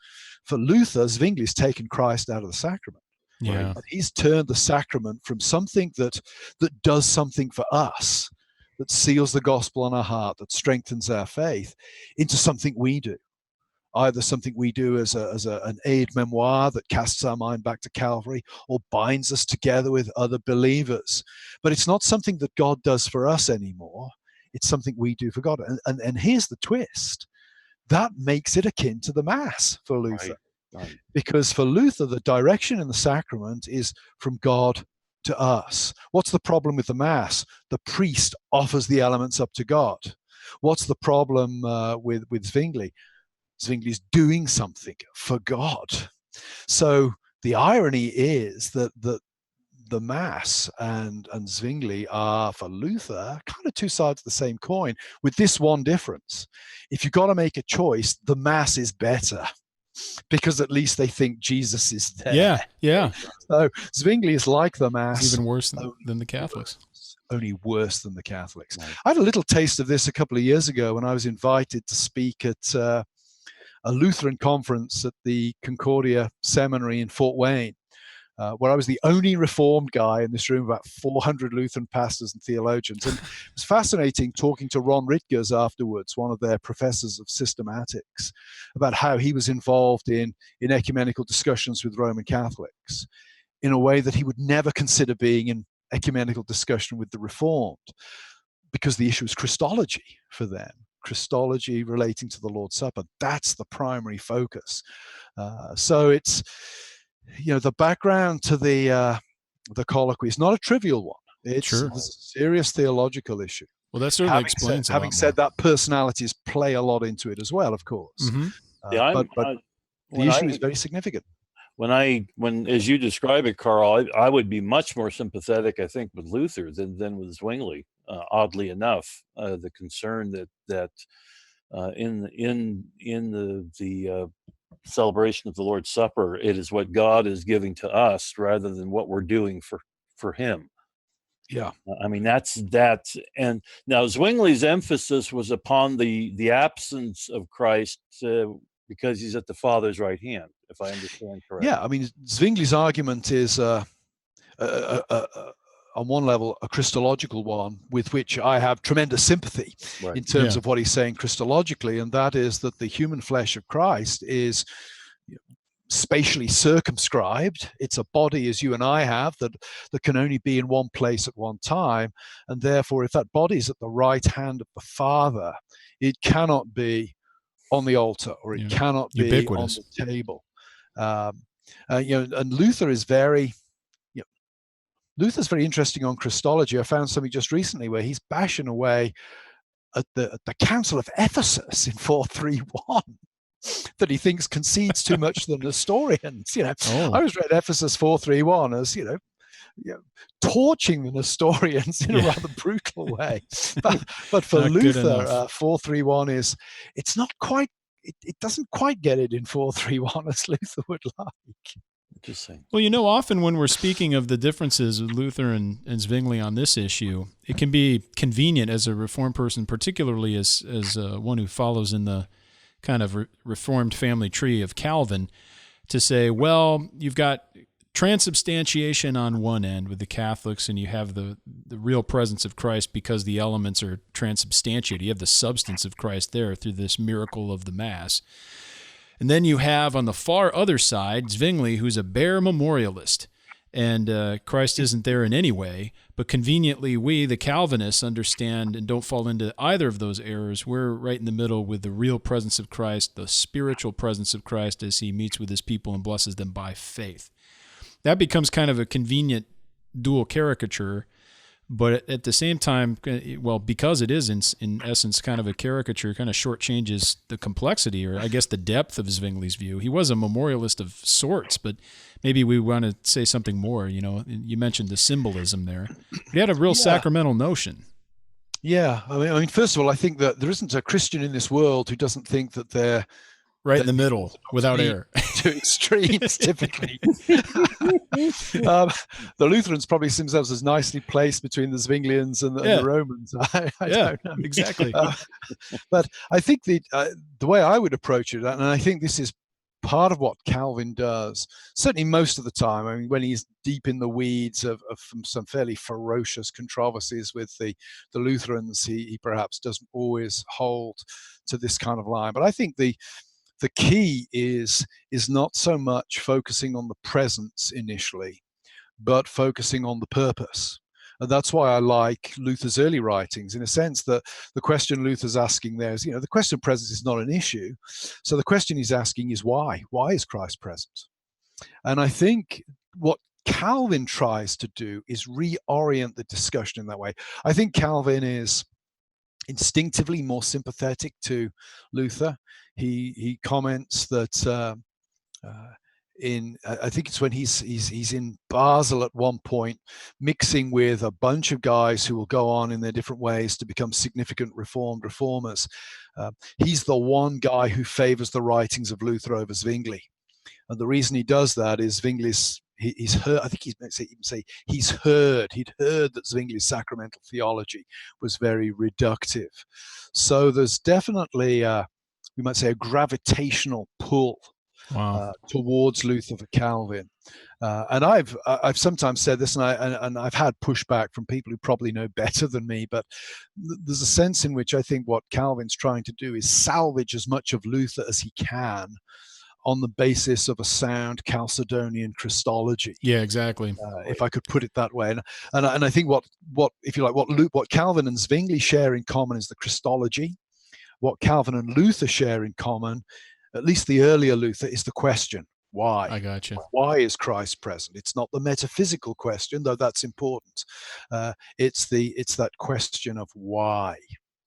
Speaker 3: For Luther, Zwingli's taken Christ out of the sacrament.
Speaker 1: Yeah.
Speaker 3: Right? He's turned the sacrament from something that does something for us, that seals the gospel on our heart, that strengthens our faith, into something we do. Either something we do as an aid memoir that casts our mind back to Calvary, or binds us together with other believers. But it's not something that God does for us anymore. It's something we do for God. And here's the twist. That makes it akin to the Mass for Luther. Right. Because for Luther, the direction in the sacrament is from God to us. What's the problem with the Mass? The priest offers the elements up to God. What's the problem with Zwingli? Zwingli's doing something for God. So the irony is that the Mass and Zwingli are, for Luther, kind of two sides of the same coin, with this one difference. If you've got to make a choice, the Mass is better, because at least they think Jesus is there.
Speaker 1: Yeah.
Speaker 3: So Zwingli is like the Mass.
Speaker 1: It's even worse than the Catholics.
Speaker 3: Only worse than the Catholics. Right. I had a little taste of this a couple of years ago when I was invited to speak at a Lutheran conference at the Concordia Seminary in Fort Wayne, where I was the only Reformed guy in this room, about 400 Lutheran pastors and theologians. And it was fascinating talking to Ron Ritgers afterwards, one of their professors of systematics, about how he was involved in ecumenical discussions with Roman Catholics in a way that he would never consider being in ecumenical discussion with the Reformed, because the issue is Christology for them. Christology relating to the Lord's Supper. That's the primary focus. So it's, the background to the colloquy is not a trivial one. It's a serious theological issue.
Speaker 1: Well, that certainly explains a lot more.
Speaker 3: Having said that, personalities play a lot into it as well, of course.
Speaker 1: Mm-hmm.
Speaker 3: But the issue is very significant.
Speaker 2: When as you describe it, Karl, I would be much more sympathetic, I think, with Luther than with Zwingli. Oddly enough, the concern that in the celebration of the Lord's Supper, it is what God is giving to us rather than what we're doing for Him.
Speaker 3: Yeah,
Speaker 2: I mean that's. And now Zwingli's emphasis was upon the absence of Christ because He's at the Father's right hand, if I understand correctly.
Speaker 3: Yeah, I mean Zwingli's argument is on one level, a Christological one with which I have tremendous sympathy in terms of what he's saying Christologically, and that is that the human flesh of Christ is spatially circumscribed. It's a body as you and I have that can only be in one place at one time, and therefore if that body is at the right hand of the Father, it cannot be on the altar, or it cannot be ubiquitous on the table. And Luther is very Luther's very interesting on Christology. I found something just recently where he's bashing away at the Council of Ephesus in 431 that he thinks concedes too much to the Nestorians. I always read Ephesus 431 as torching the Nestorians in a rather brutal way. But for Luther, 431 it's not quite. It doesn't quite get it in 431 as Luther would like.
Speaker 2: Interesting.
Speaker 1: Well, often when we're speaking of the differences of Luther and Zwingli on this issue, it can be convenient as a Reformed person, particularly as one who follows in the kind of Reformed family tree of Calvin, to say, well, you've got transubstantiation on one end with the Catholics, and you have the real presence of Christ because the elements are transubstantiated. You have the substance of Christ there through this miracle of the Mass. And then you have on the far other side Zwingli, who's a bare memorialist, and Christ isn't there in any way. But conveniently, we, the Calvinists, understand and don't fall into either of those errors. We're right in the middle with the real presence of Christ, the spiritual presence of Christ as he meets with his people and blesses them by faith. That becomes kind of a convenient dual caricature. But at the same time, well, because it is in essence kind of a caricature, kind of shortchanges the complexity, or I guess the depth of Zwingli's view. He was a memorialist of sorts, but maybe we want to say something more. You mentioned the symbolism there. He had a real sacramental notion.
Speaker 3: Yeah, I mean, first of all, I think that there isn't a Christian in this world who doesn't think that they're
Speaker 1: right in the middle, without error.
Speaker 3: To extremes, typically. The Lutherans probably see themselves as nicely placed between the Zwinglians and the Romans. I don't know.
Speaker 1: Exactly.
Speaker 3: But I think the way I would approach it, and I think this is part of what Calvin does, certainly most of the time, I mean, when he's deep in the weeds of some fairly ferocious controversies with the Lutherans, he perhaps doesn't always hold to this kind of line. But I think the key is not so much focusing on the presence initially, but focusing on the purpose. And that's why I like Luther's early writings, in a sense that the question Luther's asking there is, the question of presence is not an issue. So the question he's asking is why? Why is Christ present? And I think what Calvin tries to do is reorient the discussion in that way. I think Calvin is instinctively more sympathetic to Luther. He comments that I think it's when he's in Basel at one point, mixing with a bunch of guys who will go on in their different ways to become significant reformers. He's the one guy who favors the writings of Luther over Zwingli, and the reason he does that is Zwingli's. He's heard. I think he'd heard that Zwingli's sacramental theology was very reductive. So there's definitely, we might say, a gravitational pull towards Luther for Calvin. And I've sometimes said this, and I've had pushback from people who probably know better than me. But there's a sense in which I think what Calvin's trying to do is salvage as much of Luther as he can, on the basis of a sound Chalcedonian Christology.
Speaker 1: Yeah, exactly.
Speaker 3: If I could put it that way, and I think what if you like what Calvin and Zwingli share in common is the Christology. What Calvin and Luther share in common, at least the earlier Luther, is the question: why?
Speaker 1: I got you.
Speaker 3: Why is Christ present? It's not the metaphysical question, though that's important. It's that question of why.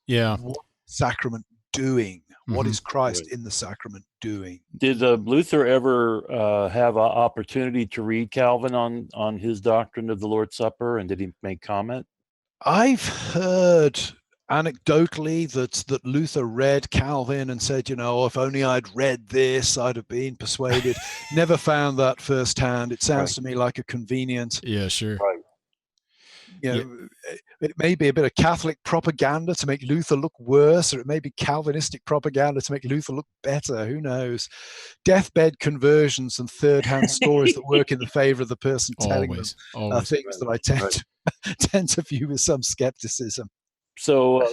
Speaker 1: Yeah.
Speaker 3: What sacrament doing? What is Christ in the sacrament doing?
Speaker 2: Did Luther ever have an opportunity to read Calvin on his doctrine of the Lord's Supper, and did he make comment?
Speaker 3: I've heard anecdotally that Luther read Calvin and said, if only I'd read this, I'd have been persuaded. Never found that firsthand. It sounds to me like a convenient.
Speaker 1: Yeah, sure.
Speaker 2: Right.
Speaker 3: It may be a bit of Catholic propaganda to make Luther look worse, or it may be Calvinistic propaganda to make Luther look better. Who knows? Deathbed conversions and third-hand stories that work in the favor of the person telling them are things that I tend to view with some skepticism.
Speaker 2: So,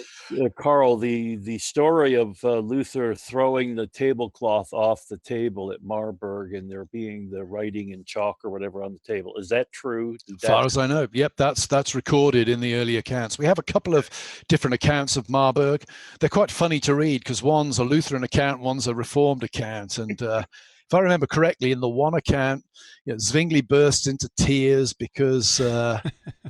Speaker 2: Karl, the story of Luther throwing the tablecloth off the table at Marburg and there being the writing in chalk or whatever on the table, is that true?
Speaker 3: As far as I know, yep, that's recorded in the early accounts. We have a couple of different accounts of Marburg. They're quite funny to read because one's a Lutheran account, one's a Reformed account, and if I remember correctly, in the one account, Zwingli bursts into tears because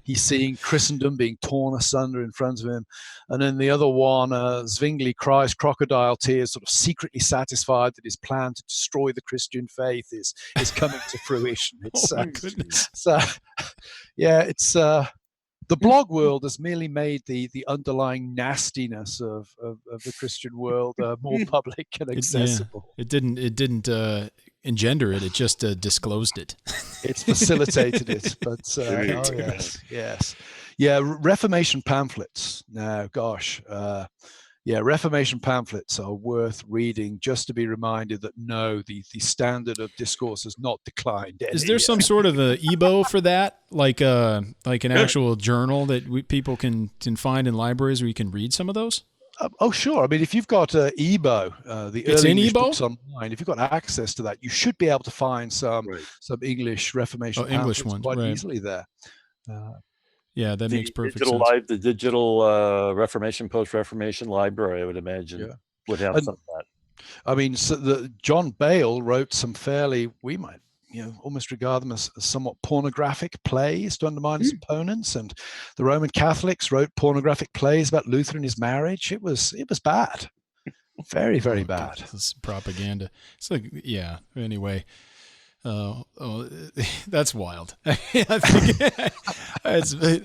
Speaker 3: he's seeing Christendom being torn asunder in front of him. And in the other one, Zwingli cries crocodile tears, sort of secretly satisfied that his plan to destroy the Christian faith is coming to fruition. It's,
Speaker 1: my goodness.
Speaker 3: It's the blog world has merely made the underlying nastiness of the Christian world more public and accessible.
Speaker 1: It didn't engender it; it just disclosed it.
Speaker 3: It's facilitated it, but yes, Reformation pamphlets. Now, gosh, Reformation pamphlets are worth reading just to be reminded that no, the standard of discourse has not declined.
Speaker 1: Is there some sort of a EBO for that, like an actual journal that people can find in libraries where you can read some of those?
Speaker 3: Oh, sure. I mean, if you've got EBO, the
Speaker 1: it's
Speaker 3: early
Speaker 1: in
Speaker 3: English
Speaker 1: EBO?
Speaker 3: books online, if you've got access to that, you should be able to find some English Reformation
Speaker 1: English
Speaker 3: pamphlets
Speaker 1: ones,
Speaker 3: quite
Speaker 1: right.
Speaker 3: easily there.
Speaker 1: Yeah, that makes perfect sense.
Speaker 2: The digital Reformation, post-Reformation library, I would imagine, would have some of that.
Speaker 3: I mean, John Bale wrote some fairly, we might, almost regard them as somewhat pornographic plays to undermine his opponents, and the Roman Catholics wrote pornographic plays about Luther and his marriage. It was bad, very, very bad.
Speaker 1: It's propaganda. It's like, anyway. That's wild. I think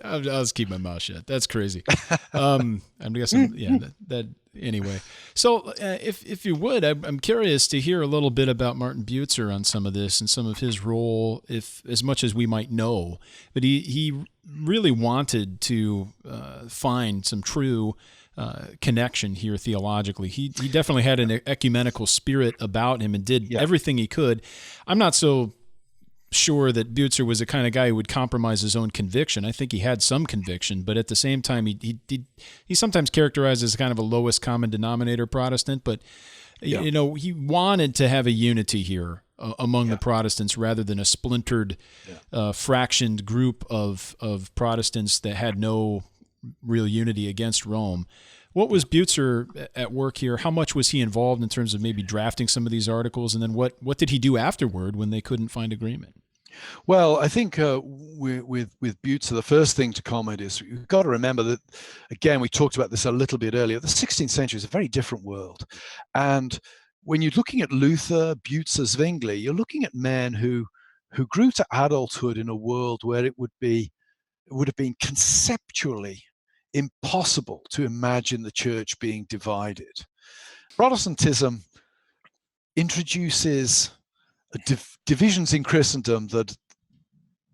Speaker 1: I'll just keep my mouth shut. That's crazy. I'm guessing, that anyway. So, if you would, I'm curious to hear a little bit about Martin Butzer on some of this and some of his role, if as much as we might know. But he really wanted to find some true connection here theologically. He definitely had an ecumenical spirit about him and did everything he could. I'm not so sure that Butzer was the kind of guy who would compromise his own conviction. I think he had some conviction, but at the same time, he sometimes characterized as kind of a lowest common denominator Protestant, but he wanted to have a unity here among the Protestants rather than a splintered, fractioned group of Protestants that had no real unity against Rome. What was Butzer at work here? How much was he involved in terms of maybe drafting some of these articles? And then what did he do afterward when they couldn't find agreement?
Speaker 3: Well, I think with Butzer, the first thing to comment is you've got to remember that, again, we talked about this a little bit earlier, the 16th century is a very different world. And when you're looking at Luther, Butzer, Zwingli, you're looking at men who grew to adulthood in a world where it would have been conceptually impossible to imagine the church being divided. Protestantism introduces divisions in Christendom that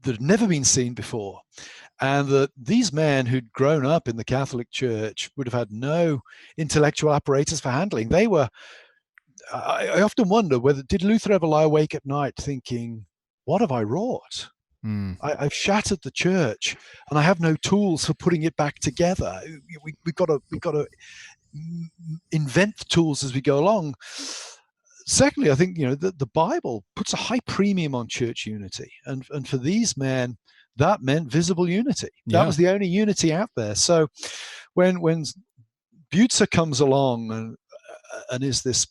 Speaker 3: had never been seen before, and that these men who'd grown up in the Catholic Church would have had no intellectual apparatus for handling. They were, I often wonder did Luther ever lie awake at night thinking, what have I wrought? I've shattered the church, and I have no tools for putting it back together. We've got to invent the tools as we go along. Secondly, I think the Bible puts a high premium on church unity, and for these men, that meant visible unity. That was the only unity out there. So when Butzer comes along and is this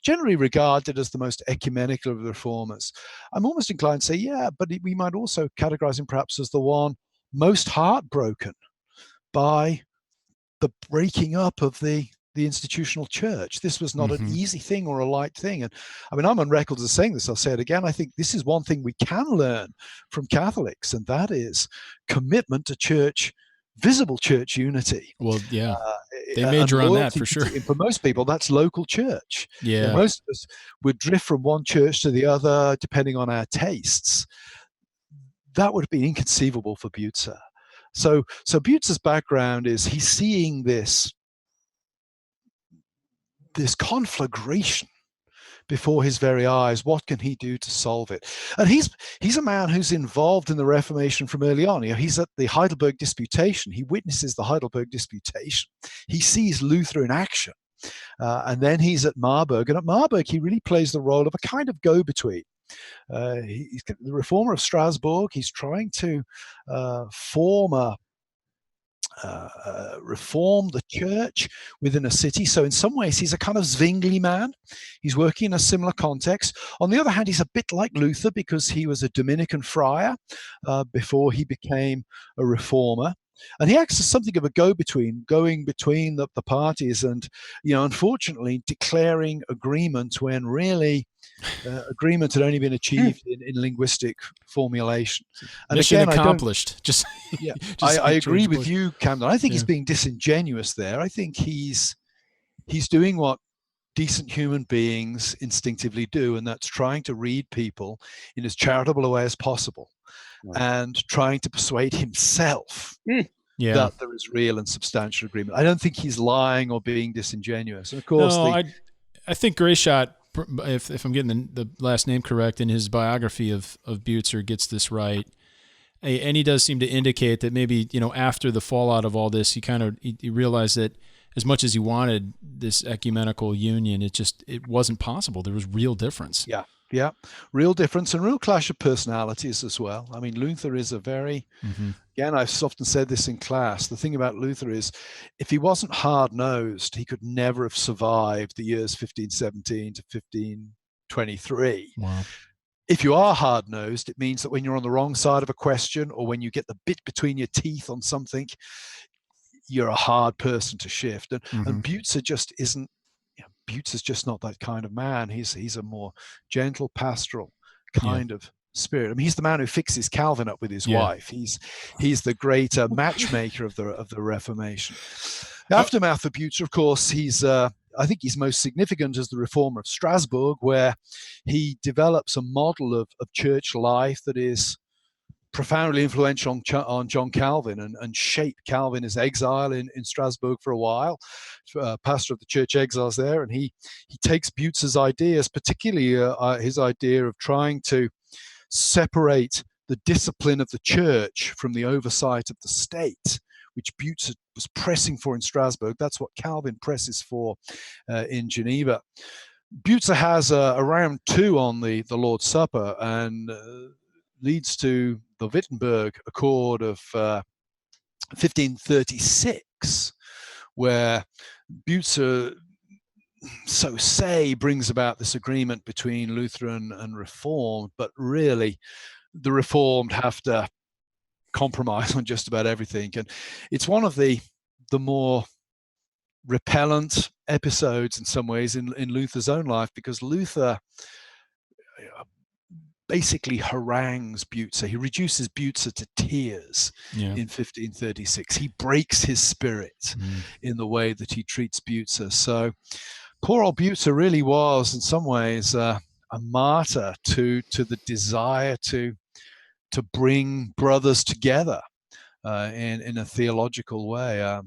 Speaker 3: generally regarded as the most ecumenical of the reformers, I'm almost inclined to say, but we might also categorize him perhaps as the one most heartbroken by the breaking up of the institutional church. This was not an easy thing or a light thing. And I mean, I'm on record as saying this, I'll say it again, I think this is one thing we can learn from Catholics, and that is commitment to visible church unity.
Speaker 1: Well, they major on that for sure.
Speaker 3: For most people, that's local church.
Speaker 1: Yeah.
Speaker 3: Most of us would drift from one church to the other, depending on our tastes. That would have been inconceivable for Butzer. So Bucer's background is he's seeing this conflagration before his very eyes. What can he do to solve it? And he's a man who's involved in the Reformation from early on. He's at the Heidelberg Disputation. He witnesses the Heidelberg Disputation. He sees Luther in action. And then he's at Marburg. And at Marburg, he really plays the role of a kind of go-between. He's the reformer of Strasbourg. He's trying to reform the church within a city. So in some ways, he's a kind of Zwingli man. He's working in a similar context. On the other hand, he's a bit like Luther because he was a Dominican friar before he became a reformer. And he acts as something of a go-between, going between the parties and, unfortunately, declaring agreement when really agreement had only been achieved in linguistic formulation. And
Speaker 1: mission
Speaker 3: again,
Speaker 1: accomplished.
Speaker 3: I agree with you, Camden. I think he's being disingenuous there. I think he's doing what decent human beings instinctively do, and that's trying to read people in as charitable a way as possible. And trying to persuade himself that there is real and substantial agreement. I don't think he's lying or being disingenuous. And of course,
Speaker 1: I think Grayshot, if I'm getting the last name correct, in his biography of Bucer, gets this right. And he does seem to indicate that maybe, after the fallout of all this, he realized that as much as he wanted this ecumenical union, it wasn't possible. There was real difference.
Speaker 3: Yeah, real difference and real clash of personalities as well. I mean, Luther is a very, again, I've often said this in class, the thing about Luther is if he wasn't hard-nosed, he could never have survived the years 1517 to 1523.
Speaker 1: Wow.
Speaker 3: If you are hard-nosed, it means that when you're on the wrong side of a question or when you get the bit between your teeth on something, you're a hard person to shift. And Bucer just isn't. Bucer's just not that kind of man. He's a more gentle, pastoral kind of spirit. I mean, he's the man who fixes Calvin up with his wife. He's the great matchmaker of the Reformation. The aftermath of Bucer, of course, I think he's most significant as the reformer of Strasbourg, where he develops a model of church life that is profoundly influential on John Calvin and shaped Calvin's exile in Strasbourg for a while, pastor of the church exiles there. And he takes Bucer's ideas, particularly his idea of trying to separate the discipline of the church from the oversight of the state, which Bucer was pressing for in Strasbourg. That's what Calvin presses for in Geneva. Bucer has a round two on the Lord's Supper and leads to the Wittenberg Accord of 1536, where Bucer, brings about this agreement between Lutheran and Reformed, but really the Reformed have to compromise on just about everything. And it's one of the more repellent episodes in some ways in Luther's own life, because Luther basically harangues Bucer. He reduces Bucer to tears in 1536. He breaks his spirit in the way that he treats Bucer. So poor old Bucer really was in some ways a martyr to the desire to bring brothers together in a theological way.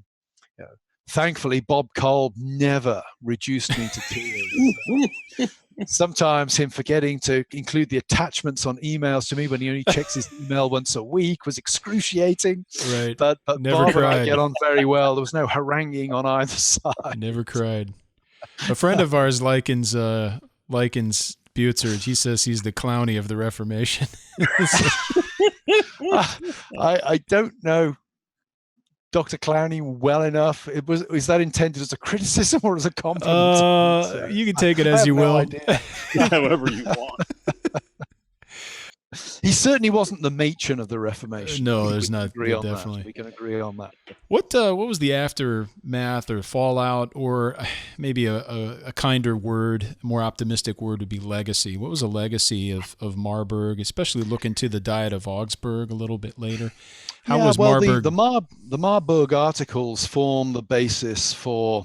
Speaker 3: Thankfully, Bob Kolb never reduced me to tears. Sometimes him forgetting to include the attachments on emails to me when he only checks his email once a week was excruciating.
Speaker 1: Right.
Speaker 3: But
Speaker 1: never
Speaker 3: Bob
Speaker 1: cried.
Speaker 3: and I get on very well. There was no haranguing on either side.
Speaker 1: Never cried. A friend of ours likens Bucer. He says he's the Clowney of the Reformation.
Speaker 3: I don't know Dr. Clowney well enough. Was that intended as a criticism or as a compliment?
Speaker 1: You can take it as you will.
Speaker 2: However you want.
Speaker 3: He certainly wasn't the matron of the Reformation.
Speaker 1: No, there's not.
Speaker 3: Agree on
Speaker 1: definitely.
Speaker 3: that. We can agree on that.
Speaker 1: What was the aftermath or fallout, or maybe a kinder word, more optimistic word would be legacy? What was a legacy of Marburg, especially looking to the Diet of Augsburg a little bit later? How was Marburg?
Speaker 3: The Marburg Articles form the basis for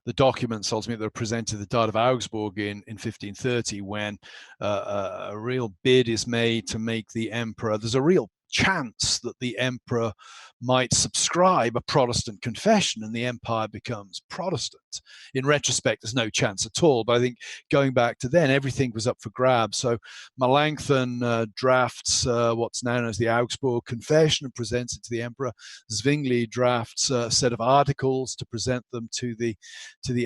Speaker 3: the documents ultimately that were presented to the Diet of Augsburg in 1530, when a real bid is made to make the emperor. There's a real chance that the emperor might subscribe a Protestant confession and the empire becomes Protestant. In retrospect, there's no chance at all. But I think going back to then, everything was up for grabs. So Melanchthon drafts what's known as the Augsburg Confession and presents it to the emperor. Zwingli drafts a set of articles to present them to the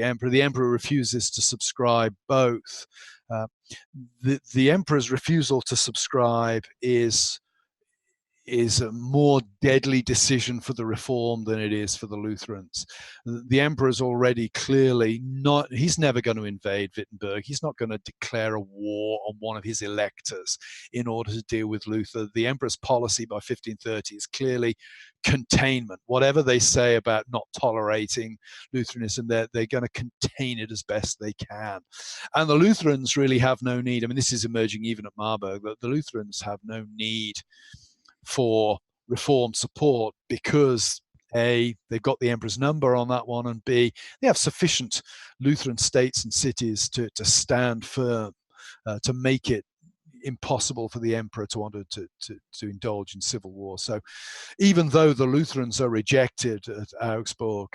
Speaker 3: emperor. The emperor refuses to subscribe both. The emperor's refusal to subscribe is a more deadly decision for the Reformed than it is for the Lutherans. The emperor's already clearly not, he's never going to invade Wittenberg. He's not going to declare a war on one of his electors in order to deal with Luther. The emperor's policy by 1530 is clearly containment. Whatever they say about not tolerating Lutheranism, they're going to contain it as best they can. And the Lutherans really have no need. I mean, this is emerging even at Marburg, that the Lutherans have no need for Reformed support because A, they've got the emperor's number on that one, and B, they have sufficient Lutheran states and cities to stand firm to make it impossible for the emperor to want to indulge in civil war. So even though the Lutherans are rejected at Augsburg,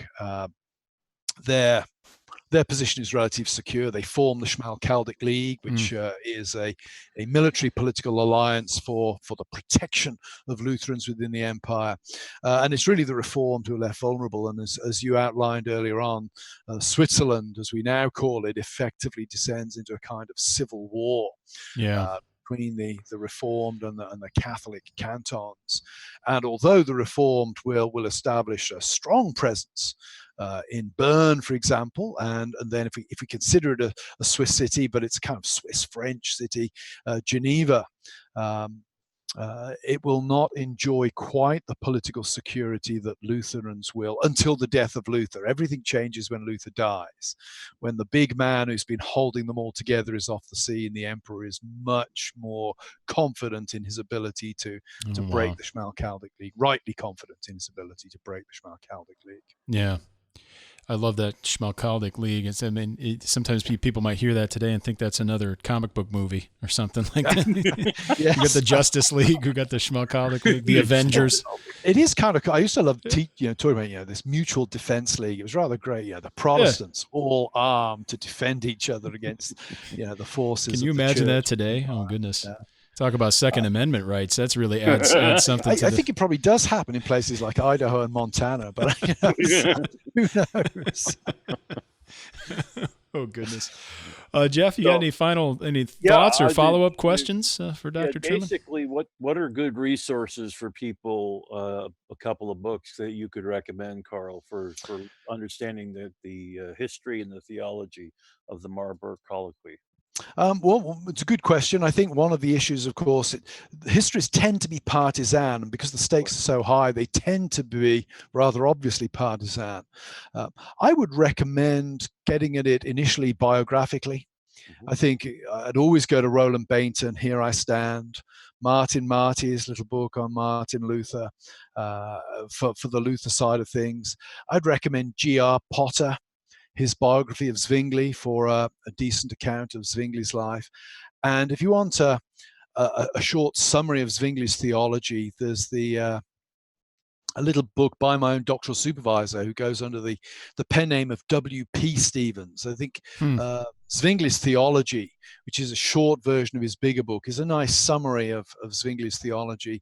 Speaker 3: their position is relatively secure. They form the Schmalkaldic League, which is a military political alliance for the protection of Lutherans within the empire. And it's really the Reformed who are left vulnerable. And as you outlined earlier on, Switzerland, as we now call it, effectively descends into a kind of civil war. Between the Reformed and the Catholic cantons. And although the Reformed will establish a strong presence in Bern, for example, and then if we consider it a Swiss city, but it's a kind of Swiss-French city, Geneva, it will not enjoy quite the political security that Lutherans will until the death of Luther. Everything changes when Luther dies. When the big man who's been holding them all together is off the scene, the emperor is much more confident in his ability to break the Schmalkaldic League, rightly confident in his ability to break the Schmalkaldic League.
Speaker 1: Yeah. I love that Schmalkaldic League. Sometimes people might hear that today and think that's another comic book movie or something like that. Yes. You got the Justice League, you got the Schmalkaldic League, the Avengers.
Speaker 3: It is kind of. I used to love talking about this mutual defense league. It was rather great. The Protestants all armed to defend each other against the forces.
Speaker 1: Can you imagine that today? Oh goodness. Yeah. Talk about Second Amendment rights. That's really adds something to
Speaker 3: I think it probably does happen in places like Idaho and Montana, but who knows?
Speaker 1: Oh, goodness. Jeff, you got any thoughts or follow-up questions for Dr. Trueman?
Speaker 2: Basically, what are good resources for people, a couple of books that you could recommend, Karl, for understanding the history and the theology of the Marburg Colloquy?
Speaker 3: Well, it's a good question. I think one of the issues, of course, histories tend to be partisan, and because the stakes are so high, they tend to be rather obviously partisan. I would recommend getting at it initially biographically. I think I'd always go to Roland Bainton, Here I Stand, Martin Marty's little book on Martin Luther, for the Luther side of things. I'd recommend G.R. Potter, his biography of Zwingli, for a decent account of Zwingli's life. And if you want a short summary of Zwingli's theology, there's a little book by my own doctoral supervisor who goes under the pen name of W.P. Stevens. I think Zwingli's Theology, which is a short version of his bigger book, is a nice summary of Zwingli's theology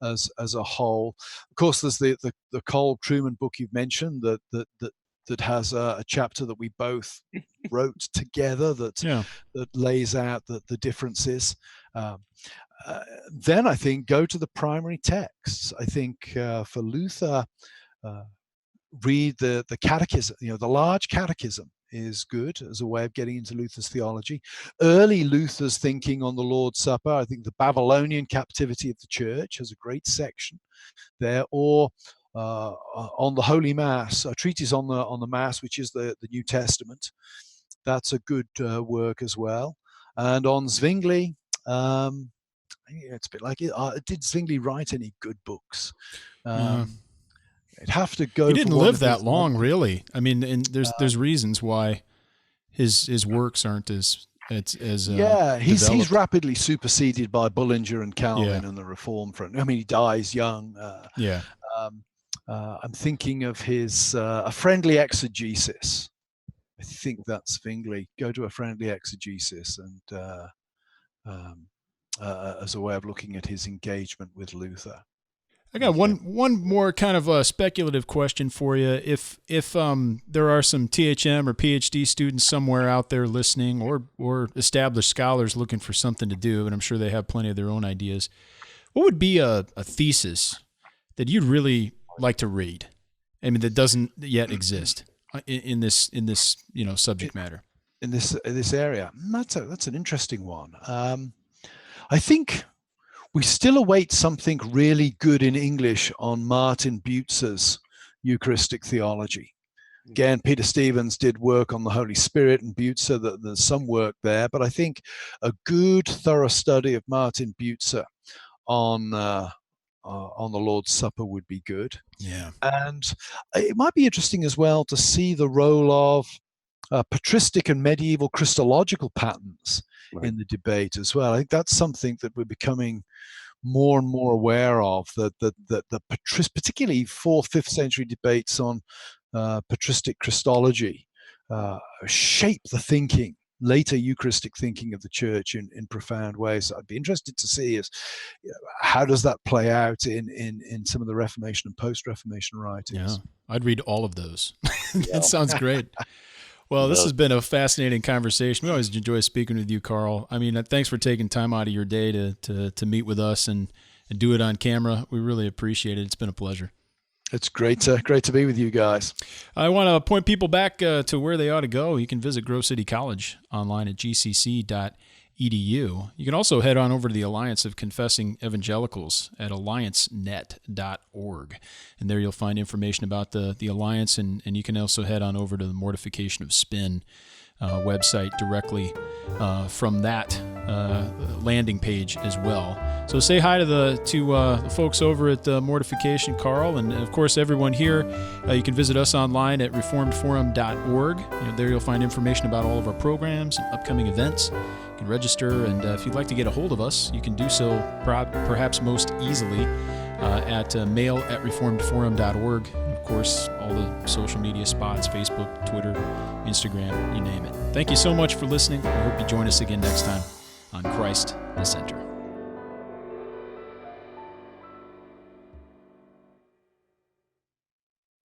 Speaker 3: as a whole. Of course, there's the Karl Truman book you've mentioned that has a chapter that we both wrote together that lays out the differences. Then I think go to the primary texts. I think for Luther, read the Catechism. The large Catechism is good as a way of getting into Luther's theology. Early Luther's thinking on the Lord's Supper, I think the Babylonian captivity of the church has a great section there, or on the Holy Mass, a treatise on the Mass, which is the New Testament. That's a good work as well. And on Zwingli, it's a bit like did Zwingli write any good books? It'd have to go.
Speaker 1: He didn't live that long, really. I mean, and there's reasons why his works aren't as It's as
Speaker 3: he's rapidly superseded by Bullinger and Calvin and the Reform front. I mean, he dies young. I'm thinking of his A Friendly Exegesis. I think that's Zwingli. Go to A Friendly Exegesis, and as a way of looking at his engagement with Luther.
Speaker 1: I got one more kind of a speculative question for you. If there are some THM or PhD students somewhere out there listening, or established scholars looking for something to do, and I'm sure they have plenty of their own ideas, what would be a thesis that you'd really like to read? I mean, that doesn't yet exist in this subject matter.
Speaker 3: In this area, that's an interesting one. I think we still await something really good in English on Martin Bucer's Eucharistic theology. Again, Peter Stevens did work on the Holy Spirit and Bucer. There's some work there, but I think a good, thorough study of Martin Bucer on the Lord's Supper would be good.
Speaker 1: Yeah,
Speaker 3: and it might be interesting as well to see the role of patristic and medieval Christological patterns in the debate as well. I think that's something that we're becoming more and more aware of, that the particularly 4th, 5th century debates on patristic Christology shape the thinking, later Eucharistic thinking of the church in profound ways. I'd be interested to see how does that play out in some of the Reformation and post-Reformation writings.
Speaker 1: Yeah, I'd read all of those. That sounds great. Well, this has been a fascinating conversation. We always enjoy speaking with you, Karl. I mean, thanks for taking time out of your day to meet with us and do it on camera. We really appreciate it. It's been a pleasure.
Speaker 3: It's great to be with you guys.
Speaker 1: I want to point people back to where they ought to go. You can visit Grove City College online at gcc.edu. You can also head on over to the Alliance of Confessing Evangelicals at alliancenet.org. And there you'll find information about the Alliance, and you can also head on over to the Mortification of Spin website directly from that landing page as well. So say hi to the folks over at Mortification, Karl, and of course everyone here. You can visit us online at reformedforum.org. There you'll find information about all of our programs and upcoming events. You can register, and if you'd like to get a hold of us, you can do so perhaps most easily at mail@reformedforum.org. Of course, all the social media spots, Facebook, Twitter, Instagram, you name it. Thank you so much for listening. I hope you join us again next time on Christ the Center.